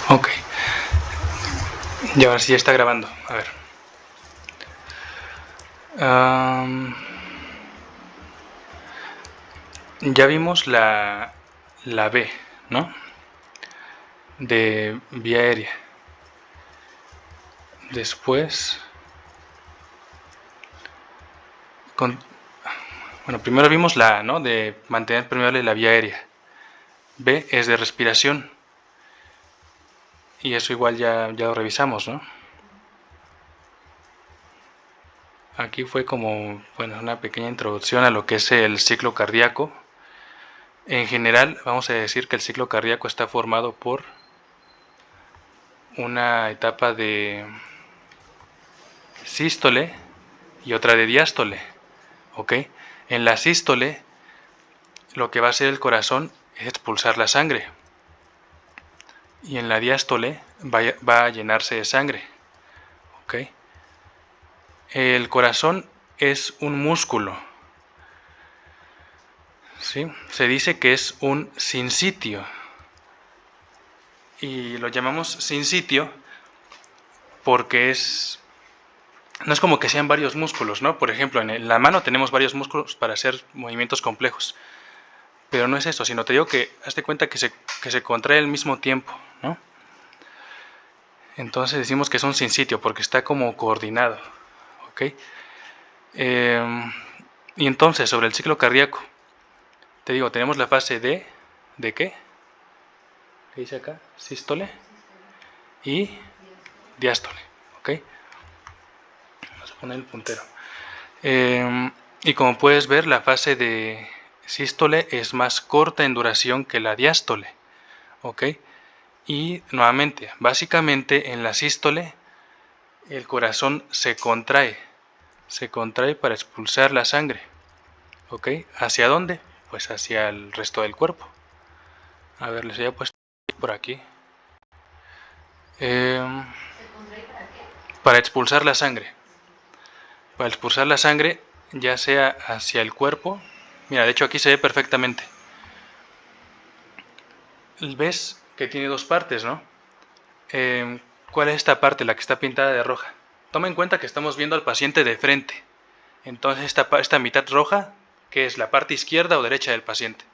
Ok. Ya, a ver si ya está grabando. A ver. Ya vimos la B, ¿no? De vía aérea. Después... Bueno, primero vimos la A, ¿no? De mantener permeable la vía aérea. B es de respiración. Y eso igual ya lo revisamos, ¿no? Aquí fue como, bueno, una pequeña introducción a lo que es el ciclo cardíaco. En general, vamos a decir que el ciclo cardíaco está formado por una etapa de sístole y otra de diástole, ¿ok? En la sístole, lo que va a hacer el corazón es expulsar la sangre. Y en la diástole va a llenarse de sangre, ¿ok? El corazón es un músculo, ¿sí? Se dice que es un sinsitio. Y lo llamamos sinsitio porque no es como que sean varios músculos, ¿no? Por ejemplo, en la mano tenemos varios músculos para hacer movimientos complejos. Pero no es eso, sino te digo que hazte cuenta que se contrae al mismo tiempo, ¿no? Entonces decimos que es un sinsitio porque está como coordinado, ¿ok? Y entonces, sobre el ciclo cardíaco, te digo, tenemos la fase ¿de qué? ¿Qué dice acá? Sístole y diástole, ¿ok? Vamos a poner el puntero. Y como puedes ver, la fase de sístole es más corta en duración que la diástole, ¿ok? Y nuevamente, básicamente en la sístole el corazón se contrae para expulsar la sangre, ¿ok? ¿Hacia dónde? Pues hacia el resto del cuerpo. A ver, les había puesto por aquí. ¿Se contrae para qué? Para expulsar la sangre. Para expulsar la sangre, ya sea hacia el cuerpo. Mira, de hecho aquí se ve perfectamente. Ves que tiene dos partes, ¿no? ¿Cuál es esta parte, la que está pintada de roja? Toma en cuenta que estamos viendo al paciente de frente. Entonces esta mitad roja, ¿qué es? ¿La parte izquierda o derecha del paciente?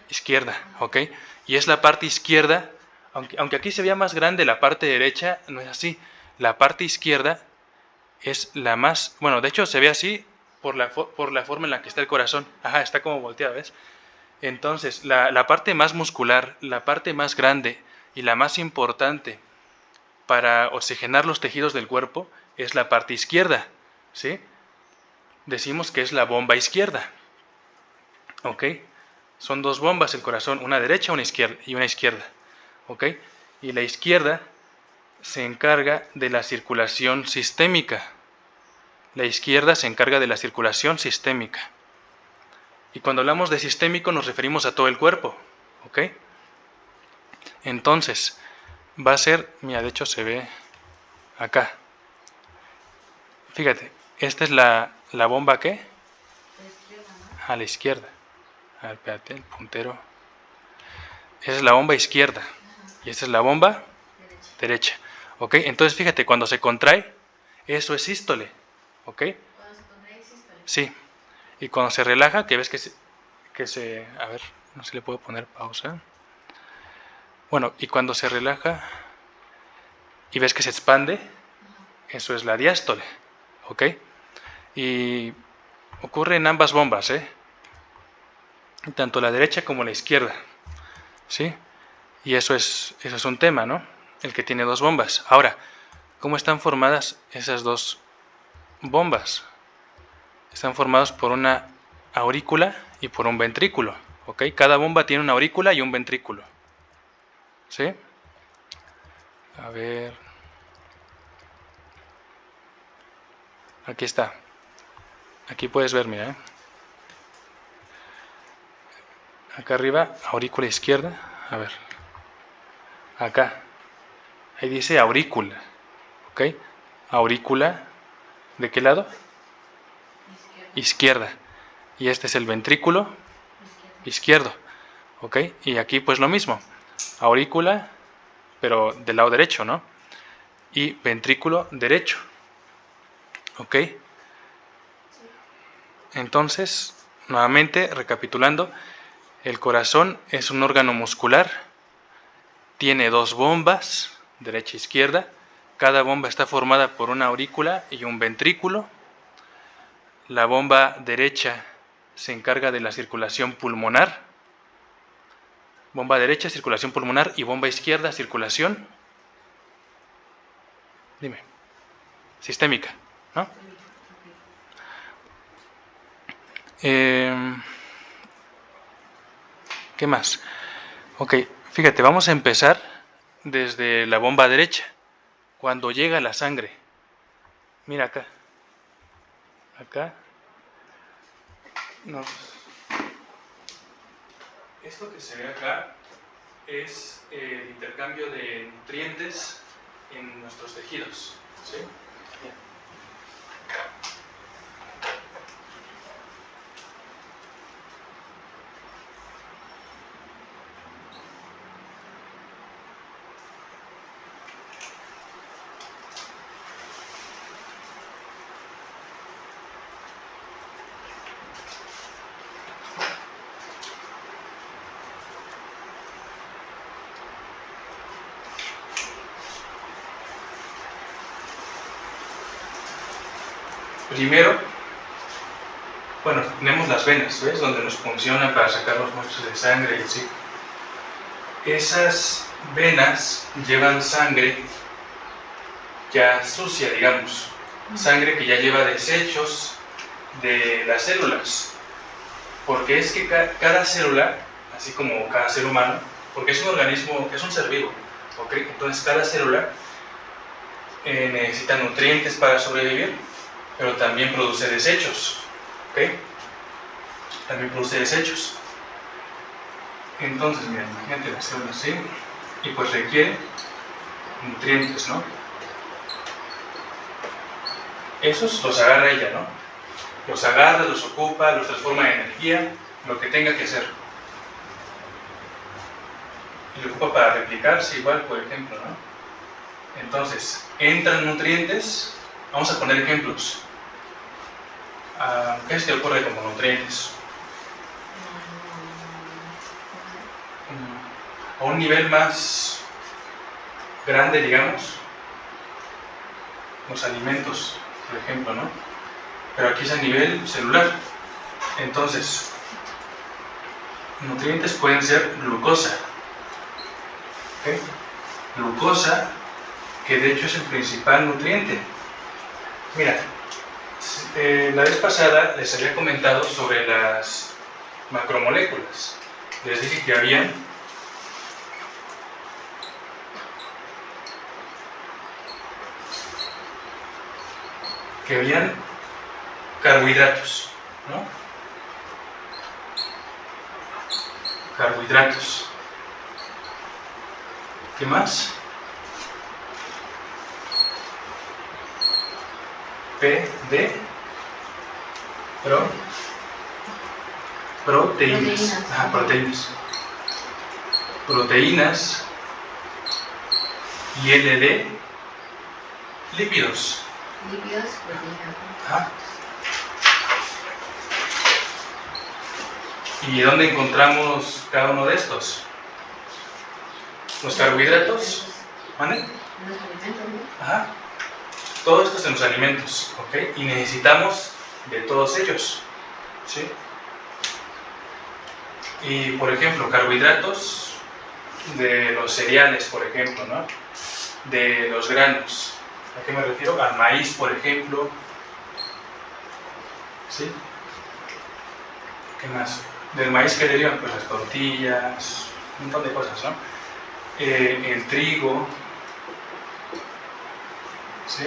Izquierda, ¿ok? Y es la parte izquierda, aunque aquí se vea más grande la parte derecha, no es así. La parte izquierda es la más... Bueno, de hecho se ve así por la forma en la que está el corazón. Ajá, está como volteada, ¿ves? Entonces, la parte más muscular, la parte más grande y la más importante para oxigenar los tejidos del cuerpo es la parte izquierda, ¿sí? Decimos que es la bomba izquierda, ¿ok? Son dos bombas el corazón, una derecha y una izquierda, ¿ok? Y la izquierda se encarga de la circulación sistémica. La izquierda se encarga de la circulación sistémica. Y cuando hablamos de sistémico nos referimos a todo el cuerpo, ¿ok? Entonces, va a ser, mira, de hecho se ve acá. Fíjate, esta es la bomba, ¿qué? A la izquierda. A ver, espérate, el puntero. Esa es la bomba izquierda. Y esta es la bomba derecha. ¿Ok? Entonces, fíjate, cuando se contrae, eso es sístole. ¿Ok? Cuando se contrae es sístole. Sí. Y cuando se relaja, que ves que se... A ver, no sé si le puedo poner pausa. Bueno, y cuando se relaja y ves que se expande, eso es la diástole. ¿Ok? Y ocurre en ambas bombas, ¿eh? Tanto la derecha como la izquierda. ¿Sí? Y eso es un tema, ¿no? El que tiene dos bombas. Ahora, ¿cómo están formadas esas dos bombas? Están formados por una aurícula y por un ventrículo, ¿ok? Cada bomba tiene una aurícula y un ventrículo, ¿sí? A ver... Aquí está. Aquí puedes ver, mira, ¿eh? Acá arriba, aurícula izquierda. A ver. Acá. Ahí dice aurícula, ¿ok? Aurícula, ¿de qué lado? Izquierda. Y este es el ventrículo. izquierdo, ¿ok? Y aquí pues lo mismo, aurícula, pero del lado derecho, ¿no? Y ventrículo derecho, ¿ok? Entonces, nuevamente, recapitulando, el corazón es un órgano muscular, tiene dos bombas, derecha e izquierda, cada bomba está formada por una aurícula y un ventrículo. La bomba derecha se encarga de la circulación pulmonar, bomba derecha, circulación pulmonar, y bomba izquierda, circulación, dime, sistémica, ¿no? ¿Qué más? Ok, fíjate, vamos a empezar desde la bomba derecha, cuando llega la sangre. Mira acá, acá, no. Esto que se ve acá es el intercambio de nutrientes en nuestros tejidos, ¿sí? Bien. Primero, bueno, tenemos las venas, ¿ves? Donde nos funcionan para sacar los muestras de sangre y así. Esas venas llevan sangre ya sucia, digamos. Sangre que ya lleva desechos de las células. Porque es que cada célula, así como cada ser humano, porque es un organismo, es un ser vivo, ¿ok? Entonces cada célula necesita nutrientes para sobrevivir, pero también produce desechos, ¿ok? También produce desechos. Entonces, mira, imagínate la célula así, y pues requiere nutrientes, ¿no? Esos los agarra ella, ¿no? Los agarra, los ocupa, los transforma en energía, lo que tenga que hacer. Y lo ocupa para replicarse igual, por ejemplo, ¿no? Entonces, entran nutrientes, vamos a poner ejemplos. ¿Qué se te ocurre como nutrientes? A un nivel más grande, digamos, los alimentos, por ejemplo, ¿no? Pero aquí es a nivel celular. Entonces, nutrientes pueden ser glucosa, ¿ok? Glucosa, que de hecho es el principal nutriente. Mira, la vez pasada les había comentado sobre las macromoléculas. Les dije que habían carbohidratos, ¿no? Carbohidratos. ¿Qué más? P, D, proteínas. Ajá, proteínas. Proteínas. Y L de lípidos. Lípidos, proteínas. Ajá. ¿Y dónde encontramos cada uno de estos? Los carbohidratos. ¿Vale? En los alimentos, ¿no? Ajá. Todo esto es en los alimentos, ¿ok? Y necesitamos de todos ellos, ¿sí? Y, por ejemplo, carbohidratos de los cereales, por ejemplo, ¿no? De los granos. ¿A qué me refiero? Al maíz, por ejemplo. ¿Sí? ¿Qué más? Del maíz que derivan, pues las tortillas, un montón de cosas, ¿no? El trigo, ¿sí?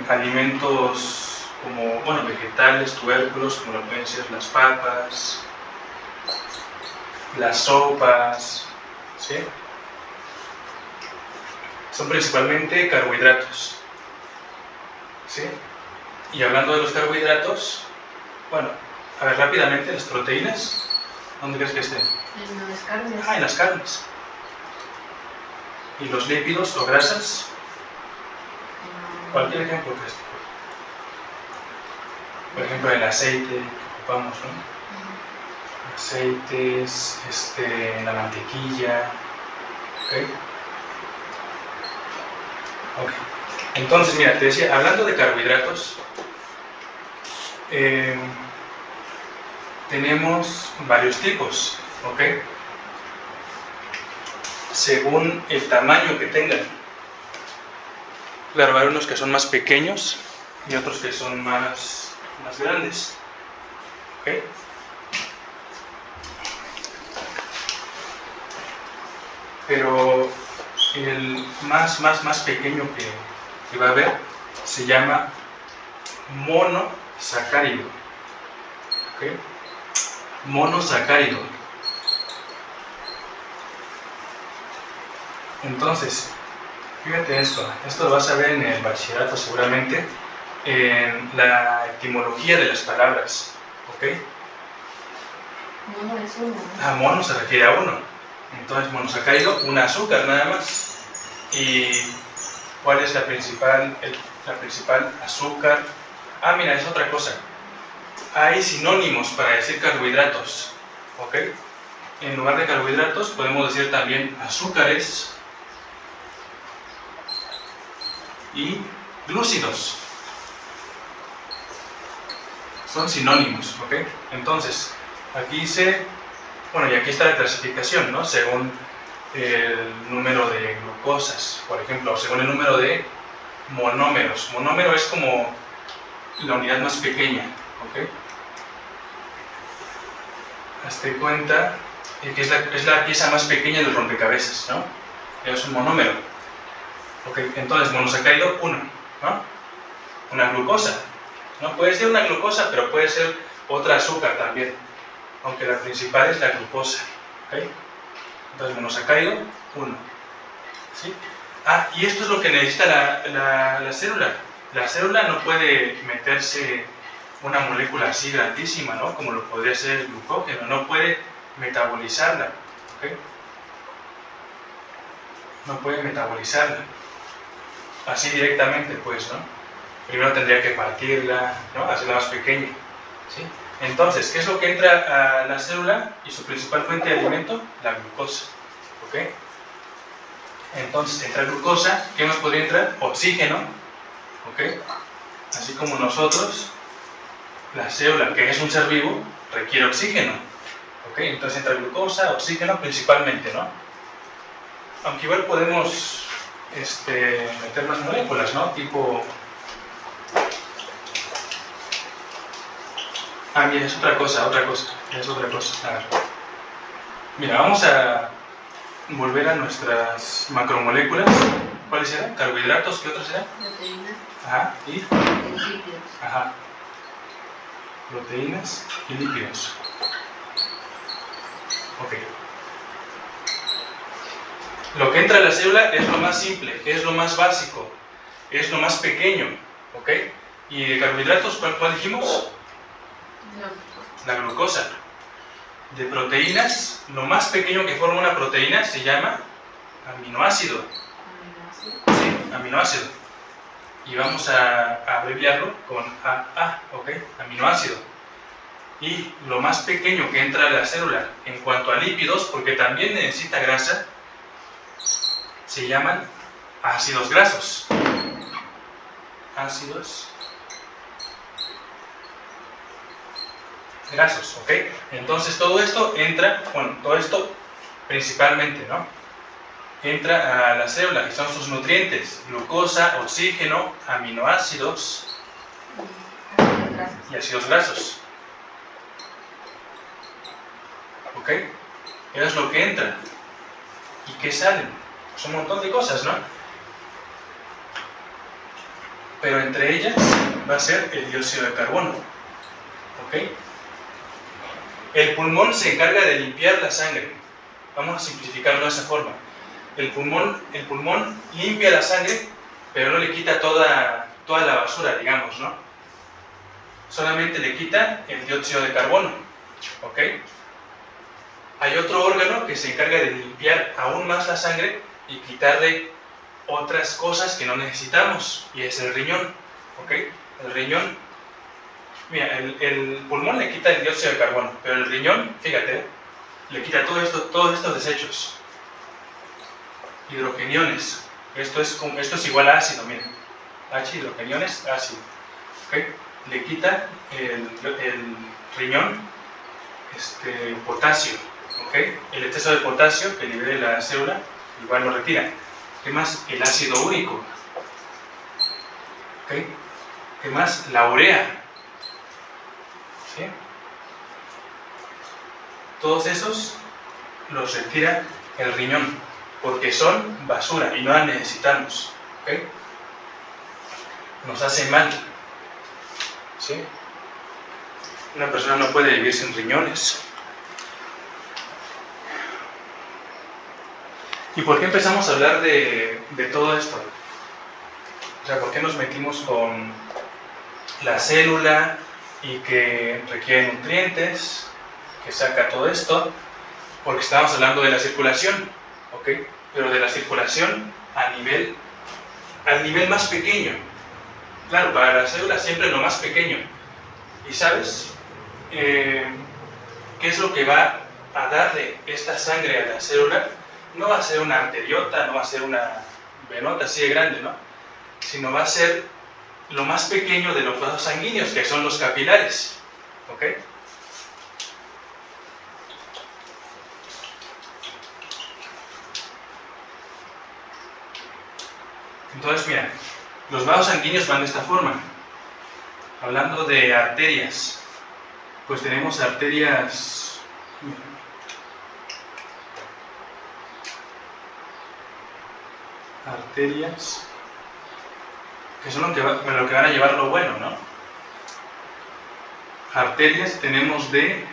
Alimentos como, bueno, vegetales, tubérculos, como lo pueden ser las papas, las sopas, ¿sí? Son principalmente carbohidratos, ¿sí? Y hablando de los carbohidratos, bueno, a ver, rápidamente, las proteínas ¿Dónde crees que esté? En las carnes. Ah, en las carnes. ¿Y los lípidos o grasas? Cualquier ejemplo que esté. Por ejemplo, el aceite que ocupamos, ¿no? Aceites, la mantequilla. ¿Ok? Ok. Entonces, mira, te decía, hablando de carbohidratos, tenemos varios tipos, ¿ok? Según el tamaño que tengan. Claro, hay unos que son más pequeños y otros que son más grandes, ¿ok? Pero el más pequeño que va a haber se llama monosacárido, ¿ok? Monosacárido. Entonces, fíjate esto lo vas a ver en el bachillerato seguramente, en la etimología de las palabras, ¿ok? Mono es uno. Ah, mono se refiere a uno, entonces monosacárido, un azúcar nada más. ¿Y cuál es la principal azúcar? Ah, mira, es otra cosa. Hay sinónimos para decir carbohidratos, ¿ok? En lugar de carbohidratos podemos decir también azúcares y glúcidos. Son sinónimos, ¿ok? Entonces, aquí dice, bueno, y aquí está la clasificación, ¿no? Según el número de glucosas, por ejemplo, o según el número de monómeros. Monómero es como la unidad más pequeña, ¿ok? Hazte cuenta que es la pieza más pequeña del rompecabezas, ¿no? Es un monómero. Ok, entonces monosacárido 1, ¿no? Una glucosa, ¿no? Puede ser una glucosa, pero puede ser otra azúcar también, aunque la principal es la glucosa, ¿ok? Entonces monosacárido 1, ¿sí? Ah, y esto es lo que necesita la célula. La célula no puede meterse una molécula así grandísima, ¿no? Como lo podría ser el glucógeno, no puede metabolizarla, ¿ok? No puede metabolizarla así directamente, pues, ¿no? Primero tendría que partirla, ¿no? Hacerla más pequeña, ¿sí? Entonces, ¿qué es lo que entra a la célula y su principal fuente de alimento? La glucosa, ¿ok? Entonces, entra glucosa, ¿qué más podría entrar? Oxígeno, ¿ok? Así como nosotros, la célula, que es un ser vivo, requiere oxígeno, ¿ok? Entonces entra glucosa, oxígeno principalmente, ¿no? Aunque igual podemos meter más moléculas, ¿no? Tipo... Ah, mira, es otra cosa. A ver. Mira, vamos a volver a nuestras macromoléculas. ¿Cuáles eran? Carbohidratos, ¿qué otras eran? Proteínas. Ajá, y... Lípidos. Ajá. Proteínas y lípidos. Ok. Lo que entra a la célula es lo más simple, es lo más básico, es lo más pequeño, ¿ok? ¿Y de carbohidratos cuál dijimos? La glucosa. De proteínas, lo más pequeño que forma una proteína se llama aminoácido. Sí, aminoácido. Y vamos a abreviarlo con AA, ¿ok? Aminoácido. Y lo más pequeño que entra a la célula en cuanto a lípidos, porque también necesita grasa, se llaman ácidos grasos. Ácidos grasos, ¿ok? Entonces todo esto entra, bueno, todo esto principalmente, ¿no? Entra a la célula, que son sus nutrientes: glucosa, oxígeno, aminoácidos y ácidos grasos. ¿Ok? Eso es lo que entra. ¿Y qué salen? Pues un montón de cosas, ¿no? Pero entre ellas va a ser el dióxido de carbono. ¿Ok? El pulmón se encarga de limpiar la sangre. Vamos a simplificarlo de esa forma. El pulmón limpia la sangre, pero no le quita toda la basura, digamos, ¿no? Solamente le quita el dióxido de carbono, ¿ok? hay otro órgano que se encarga de limpiar aún más la sangre y quitarle otras cosas que no necesitamos, y es el riñón, ¿ok? El riñón, mira, el pulmón le quita el dióxido de carbono, pero el riñón, fíjate, le quita todos estos desechos, hidrogeniones. Esto es igual a ácido, mira, H, hidrogeniones, ácido, ¿ok? Le quita el riñón potasio, ¿ok? El exceso de potasio que libere la célula igual lo retira. ¿Qué más? El ácido úrico, ¿ok? ¿Qué más? La urea, ¿sí? Todos esos los retira el riñón porque son basura y no la necesitamos, ¿ok? Nos hace mal, ¿sí? Una persona no puede vivir sin riñones. ¿Y por qué empezamos a hablar de todo esto? O sea, ¿por qué nos metimos con la célula y que requiere nutrientes, que saca todo esto? Porque estamos hablando de la circulación, ¿ok? Pero de la circulación al nivel más pequeño. Claro, para la célula siempre lo más pequeño. ¿Y sabes qué es lo que va a darle esta sangre a la célula? No va a ser una arteriota, no va a ser una venota así de grande, ¿no? Sino va a ser lo más pequeño de los vasos sanguíneos, que son los capilares, ¿ok? Entonces, mira, los vasos sanguíneos van de esta forma. Hablando de arterias, pues tenemos arterias, que son lo que van a llevar lo bueno, ¿no? Arterias tenemos de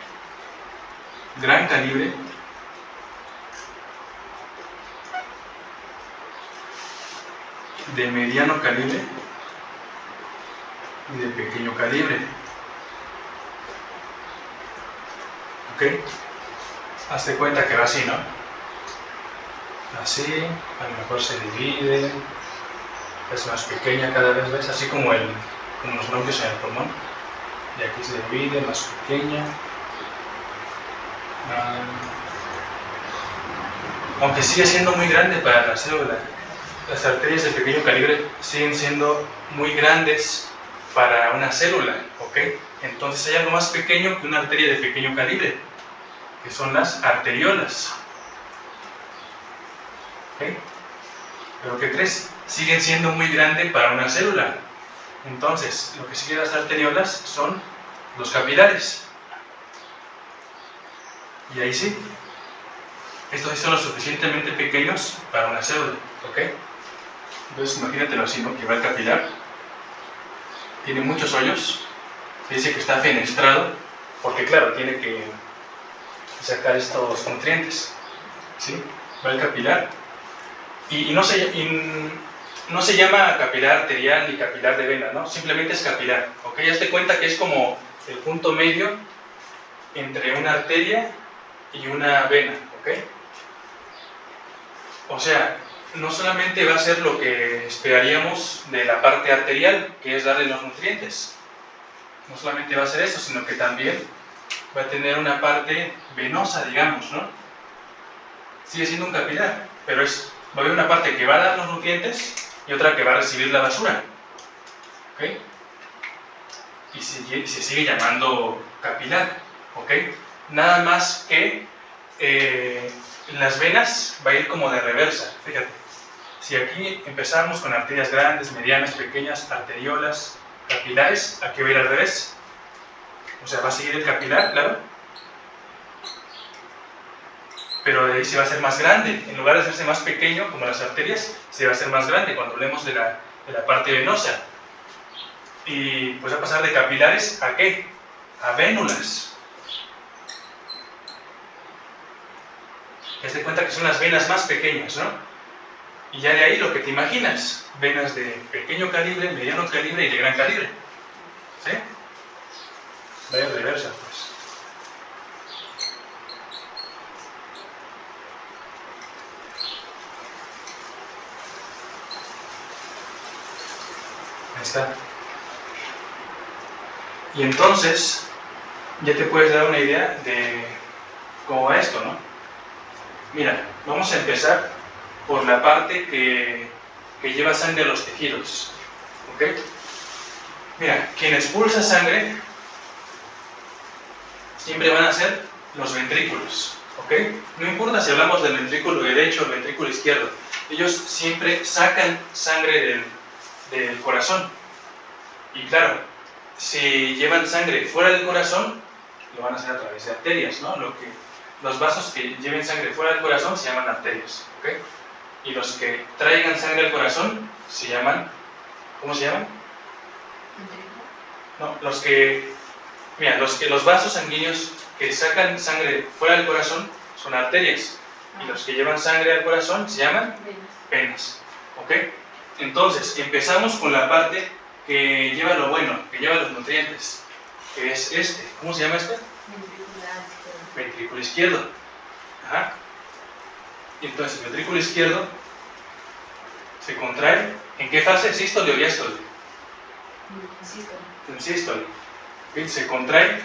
gran calibre, de mediano calibre y de pequeño calibre, ¿ok? Hazte cuenta que va así, ¿no? Así, a lo mejor se divide, es más pequeña cada vez, ¿ves? Así como los bronquios en el pulmón. Y aquí se divide, más pequeña. Aunque sigue siendo muy grande para la célula, las arterias de pequeño calibre siguen siendo muy grandes para una célula, ¿ok? Entonces hay algo más pequeño que una arteria de pequeño calibre, que son las arteriolas, ¿ok? Pero ¿qué crees? Siguen siendo muy grandes para una célula. Entonces, lo que siguen las arteriolas son los capilares. Y ahí sí, estos sí son lo suficientemente pequeños para una célula, ¿ok? Entonces imagínatelo así, ¿no? Que va el capilar, tiene muchos hoyos, se dice que está fenestrado, porque claro, tiene que sacar estos nutrientes, ¿sí? Va el capilar, y no se llama capilar arterial ni capilar de vena, ¿no? Simplemente es capilar, ¿ok? Hazte cuenta que es como el punto medio entre una arteria y una vena, ¿ok? O sea, no solamente va a ser lo que esperaríamos de la parte arterial, que es darle los nutrientes. No solamente va a ser eso, sino que también va a tener una parte venosa, digamos, ¿no? Sigue siendo un capilar, pero va a haber una parte que va a dar los nutrientes y otra que va a recibir la basura, ¿ok? Y se sigue llamando capilar, ¿ok? Nada más que en las venas va a ir como de reversa, fíjate. Si aquí empezamos con arterias grandes, medianas, pequeñas, arteriolas, capilares, aquí va a ir al revés. O sea, va a seguir el capilar, claro, pero de ahí se va a hacer más grande. En lugar de hacerse más pequeño, como las arterias, se va a hacer más grande cuando hablemos de la parte venosa. Y pues va a pasar de capilares ¿a qué? A vénulas. Te das cuenta que son las venas más pequeñas, ¿no? Y ya de ahí lo que te imaginas, venas de pequeño calibre, mediano calibre y de gran calibre. ¿Sí? Vaya reversa, pues. Y entonces ya te puedes dar una idea de cómo va esto, ¿no? Mira, vamos a empezar por la parte que lleva sangre a los tejidos, ¿ok? Mira, quien expulsa sangre siempre van a ser los ventrículos, ¿ok? No importa si hablamos del ventrículo derecho o el ventrículo izquierdo, ellos siempre sacan sangre del corazón. Y claro, si llevan sangre fuera del corazón, lo van a hacer a través de arterias, ¿no? Los vasos que lleven sangre fuera del corazón se llaman arterias, ¿ok? Y los que traigan sangre al corazón se llaman, ¿cómo se llaman? No, mira, los vasos sanguíneos que sacan sangre fuera del corazón son arterias, y los que llevan sangre al corazón se llaman venas, ¿ok? Entonces, empezamos con la parte que lleva lo bueno, que lleva los nutrientes, que es este. ¿Cómo se llama este? Ventrículo izquierdo. Ajá. Y entonces el ventrículo izquierdo se contrae. ¿En qué fase? ¿Sístole o diástole? En sístole. Se contrae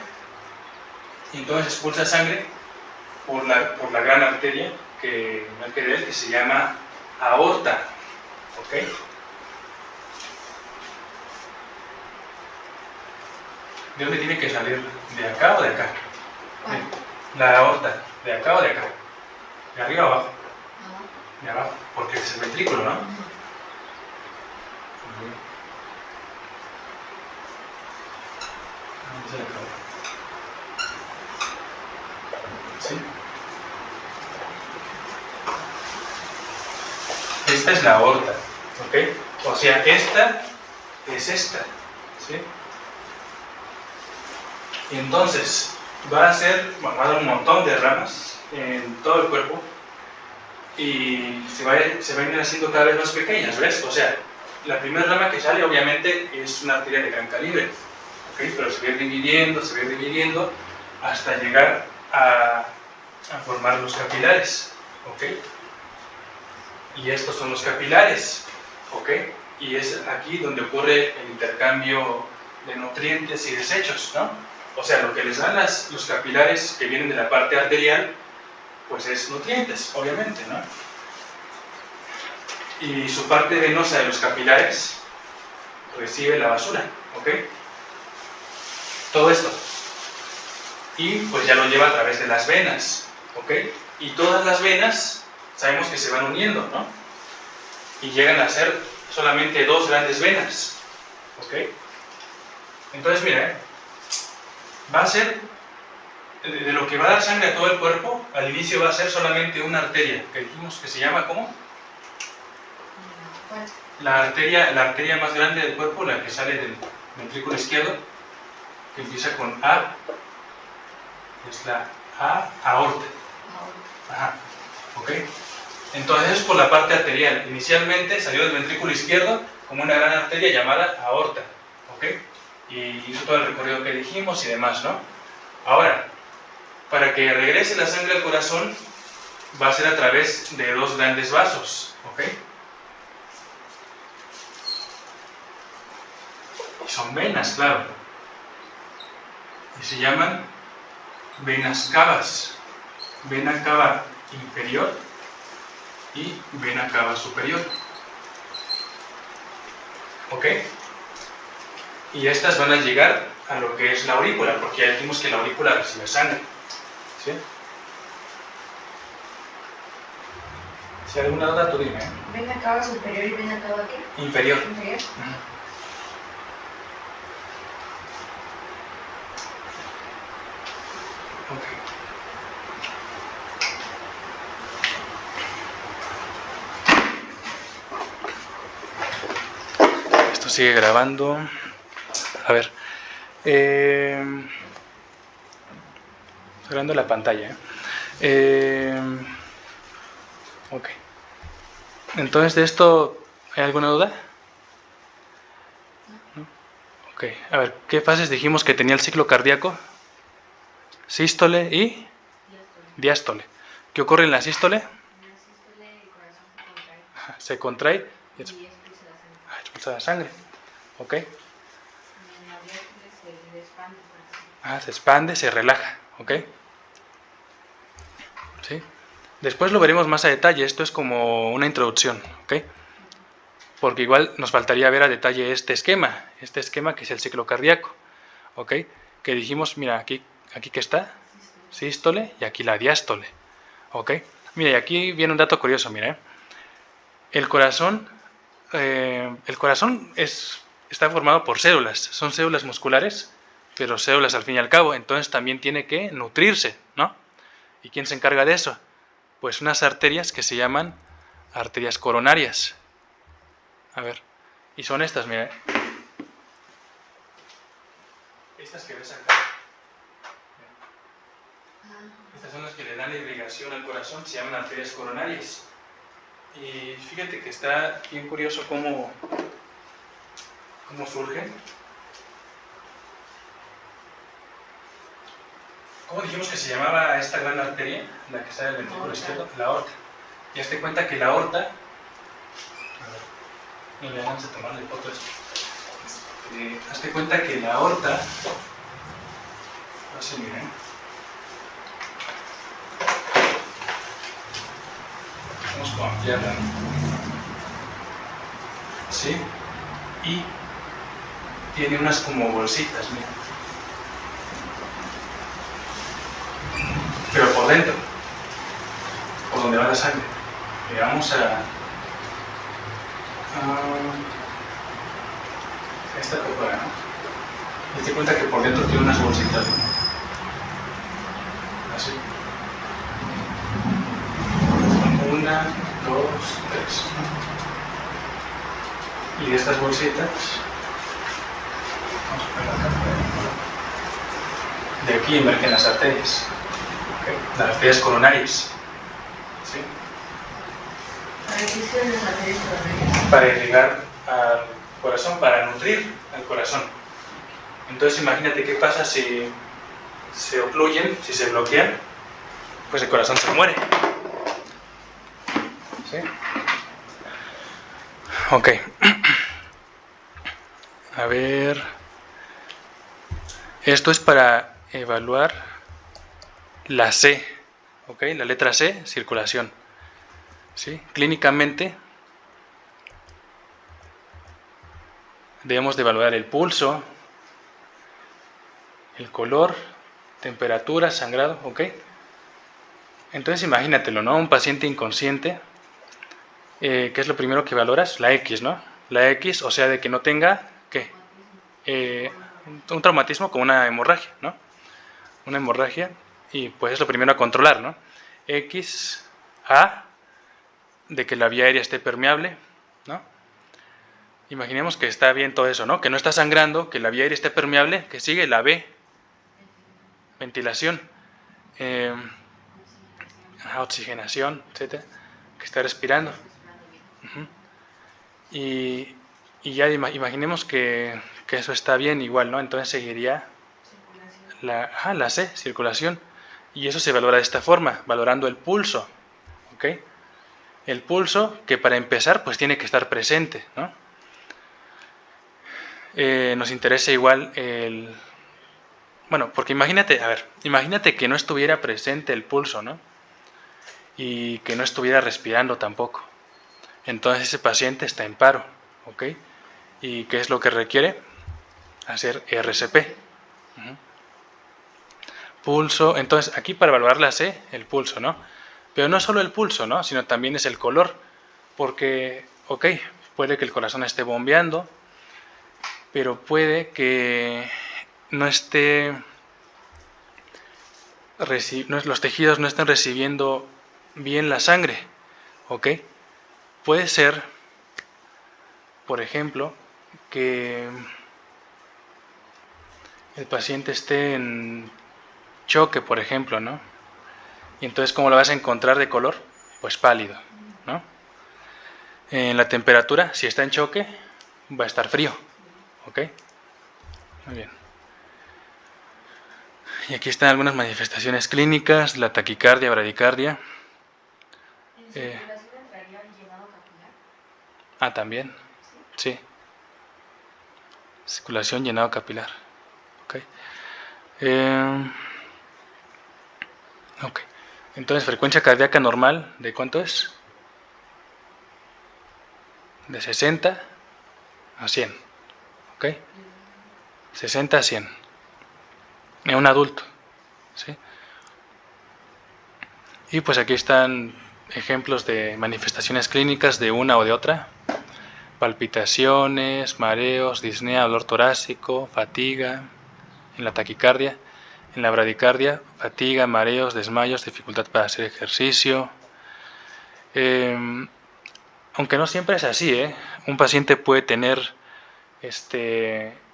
y entonces expulsa sangre por la gran arteria que se llama aorta. ¿Ok? ¿De dónde tiene que salir? ¿De acá o de acá? La aorta. ¿De acá o de acá? ¿De arriba o abajo? De abajo, porque es el ventrículo, ¿no? ¿Sí? Esta es la aorta, ¿ok? O sea, esta es esta, ¿sí? Y entonces va a dar un montón de ramas en todo el cuerpo y se va a ir haciendo cada vez más pequeñas, ¿ves? O sea, la primera rama que sale obviamente es una arteria de gran calibre, ¿ok? Pero se va a ir dividiendo hasta llegar a formar los capilares, ¿ok? Y estos son los capilares, ¿ok? Y es aquí donde ocurre el intercambio de nutrientes y desechos, ¿no? O sea, lo que les dan los capilares que vienen de la parte arterial, pues es nutrientes, obviamente, ¿no? Y su parte venosa de los capilares recibe la basura, ¿ok? Todo esto. Y pues ya lo lleva a través de las venas, ¿ok? Y todas las venas sabemos que se van uniendo, ¿no? Y llegan a ser solamente dos grandes venas, ¿ok? Entonces, mira, va a ser, de lo que va a dar sangre a todo el cuerpo, al inicio va a ser solamente una arteria, que dijimos que se llama, ¿cómo? La arteria más grande del cuerpo, la que sale del ventrículo izquierdo, que empieza con A, es la aorta. Ajá, ¿ok? Entonces es por la parte arterial. Inicialmente salió del ventrículo izquierdo como una gran arteria llamada aorta, ¿ok? Y hizo todo el recorrido que dijimos y demás, ¿no? Ahora, para que regrese la sangre al corazón, va a ser a través de dos grandes vasos, ¿ok? Y son venas, claro. Y se llaman venas cavas. Vena cava inferior y vena cava superior. ¿Ok? Y estas van a llegar a lo que es la aurícula, porque ya dijimos que la aurícula recibe sangre. ¿Sí? Si hay alguna duda, tú dime. Vena cava superior y vena cava ¿qué? Inferior. Inferior. Ok. Esto sigue grabando. A ver. Grabando la pantalla. Ok. Entonces, ¿de esto hay alguna duda? ¿No? Ok. A ver, ¿qué fases dijimos que tenía el ciclo cardíaco? Sístole y diástole. ¿Qué ocurre en la sístole? En la sístole el corazón Se contrae y expulsa la sangre. expulsa la sangre. ¿Ok? Y en la diástole se expande, por así. Se expande, se relaja, ¿ok? ¿Sí? Después lo veremos más a detalle, esto es como una introducción, ¿ok? Porque igual nos faltaría ver a detalle este esquema que es el ciclo cardíaco, ¿ok? Que dijimos, mira, aquí que está, sístole, y aquí la diástole, ¿ok? Mira, y aquí viene un dato curioso, mira, el corazón está formado por células, son células musculares, pero células al fin y al cabo, entonces también tiene que nutrirse, ¿no? ¿Y quién se encarga de eso? Pues unas arterias que se llaman arterias coronarias. A ver, y son estas, mira. Estas que ves acá. Estas son las que le dan la irrigación al corazón, se llaman arterias coronarias. Y fíjate que está bien curioso cómo surgen. ¿Cómo dijimos que se llamaba esta gran arteria, la que está en el ventrículo izquierdo? La aorta. Y hazte cuenta que la aorta... A ver, no le vamos a tomarle foto a esto. Hazte cuenta que la aorta... No sé, miren. Vamos a ampliarla, ¿no? ¿Sí? Y tiene unas como bolsitas, mira. Pero por dentro, por donde va la sangre. Le vamos a esta por fuera, ¿no? Y te cuenta que por dentro tiene unas bolsitas, ¿no? Así. 1, 2, 3. Y de estas bolsitas, vamos a poner acá, de aquí emergen las arterias, ¿okay? Las arterias coronarias. ¿Sí? ¿Para qué sirven las arterias coronarias? Para irrigar al corazón, para nutrir al corazón. Entonces imagínate qué pasa si se ocluyen, si se bloquean, pues el corazón se muere. ¿Sí? Ok. A ver. Esto es para evaluar la C, ¿ok? La letra C, circulación. ¿Sí? Clínicamente debemos de evaluar el pulso, el color, temperatura, sangrado, ¿ok? Entonces imagínatelo, ¿no? Un paciente inconsciente, ¿qué es lo primero que valoras? La X, ¿no? La X, o sea, de que no tenga, ¿qué? Un traumatismo como una hemorragia, ¿no? Una hemorragia, y pues es lo primero a controlar, ¿no? X, A, de que la vía aérea esté permeable, ¿no? Imaginemos que está bien todo eso, ¿no? Que no está sangrando, que la vía aérea esté permeable, que sigue la B, ventilación, oxigenación, etcétera, que está respirando. Y ya imaginemos que eso está bien igual, ¿no? Entonces seguiría la C, circulación. Y eso se valora de esta forma, valorando el pulso, ¿ok? El pulso, que para empezar, pues tiene que estar presente, ¿no? Nos interesa igual el... Bueno, porque imagínate que no estuviera presente el pulso, ¿no? Y que no estuviera respirando tampoco. Entonces ese paciente está en paro, ¿ok? ¿Y qué es lo que requiere? Hacer RCP. Pulso, entonces aquí para evaluar la C, el pulso, ¿no? Pero no solo el pulso, ¿no? Sino también es el color, porque, ok, puede que el corazón esté bombeando, pero puede que no esté, los tejidos no estén recibiendo bien la sangre, ¿ok? Puede ser, por ejemplo, que el paciente esté en choque, por ejemplo, ¿no? Y entonces, ¿cómo lo vas a encontrar de color? Pues pálido, ¿no? En la temperatura, si está en choque, va a estar frío, ¿ok? Muy bien. Y aquí están algunas manifestaciones clínicas, la taquicardia, bradicardia. ¿En circulación entraría el llenado capilar? También, sí. Circulación, llenado capilar. ¿Ok? Ok. Entonces, frecuencia cardíaca normal, ¿de cuánto es? De 60 a 100. ¿Ok? 60 a 100. En un adulto. ¿Sí? Y pues aquí están ejemplos de manifestaciones clínicas de una o de otra. Palpitaciones, mareos, disnea, dolor torácico, fatiga, en la taquicardia, en la bradicardia, fatiga, mareos, desmayos, dificultad para hacer ejercicio. Aunque no siempre es así, un paciente puede tener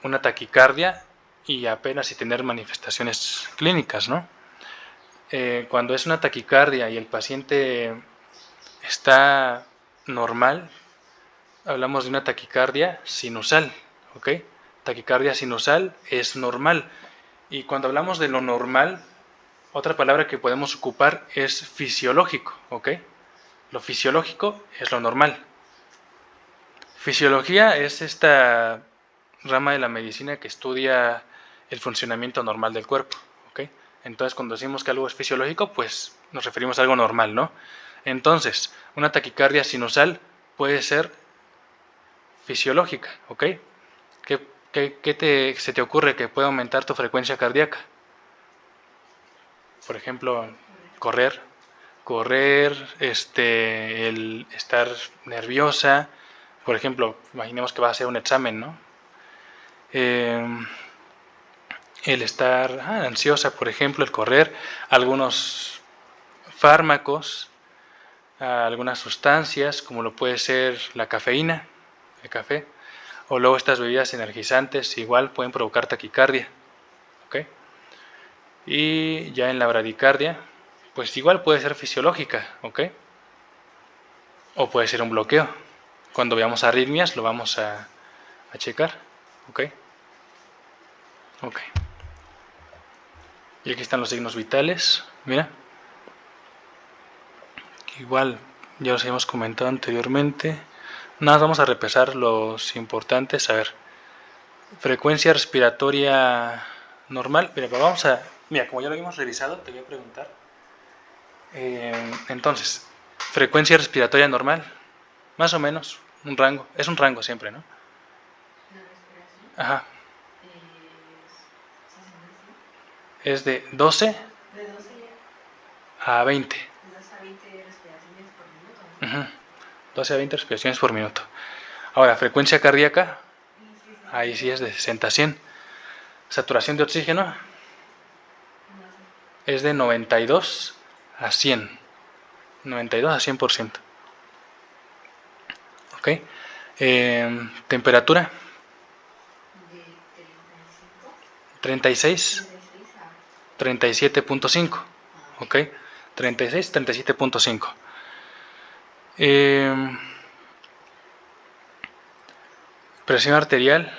una taquicardia y apenas si tener manifestaciones clínicas, ¿no? Cuando es una taquicardia y el paciente está normal, hablamos de una taquicardia sinusal, ¿ok? Taquicardia sinusal es normal. Y cuando hablamos de lo normal, otra palabra que podemos ocupar es fisiológico, ¿ok? Lo fisiológico es lo normal. Fisiología es esta rama de la medicina que estudia el funcionamiento normal del cuerpo, ¿ok? Entonces, cuando decimos que algo es fisiológico, pues nos referimos a algo normal, ¿no? Entonces, una taquicardia sinusal puede ser fisiológica, ¿ok? ¿Qué se te ocurre que puede aumentar tu frecuencia cardíaca? Por ejemplo, correr, el estar nerviosa. Por ejemplo, imaginemos que va a hacer un examen, ¿no? El estar ansiosa, por ejemplo, el correr, algunos fármacos, algunas sustancias, como lo puede ser la cafeína, el café, o luego estas bebidas energizantes, igual pueden provocar taquicardia, ¿ok? Y ya en la bradicardia, pues igual puede ser fisiológica, ¿ok? O puede ser un bloqueo. Cuando veamos arritmias lo vamos a checar, ¿ok? Ok. Y aquí están los signos vitales, mira. Igual, ya los hemos comentado anteriormente. Nada, vamos a repasar los importantes. A ver, frecuencia respiratoria normal. Mira, como ya lo habíamos revisado, te voy a preguntar. Entonces, frecuencia respiratoria normal, más o menos, un rango. Es un rango siempre, ¿no? La respiración Ajá. es 60. Es de 12 De 12 a 20. de 12 a 20 respiraciones por minuto. Uh-huh. 12 a 20 respiraciones por minuto. Ahora, frecuencia cardíaca, Sí, ahí 60. sí es de 60 a 100. Saturación de oxígeno No sé. es de 92 a 100. 92 a 100%. ¿Ok? Temperatura, De 35. 36, 36 a. 37.5. Ah, ¿Ok? 36, 37.5. Presión arterial.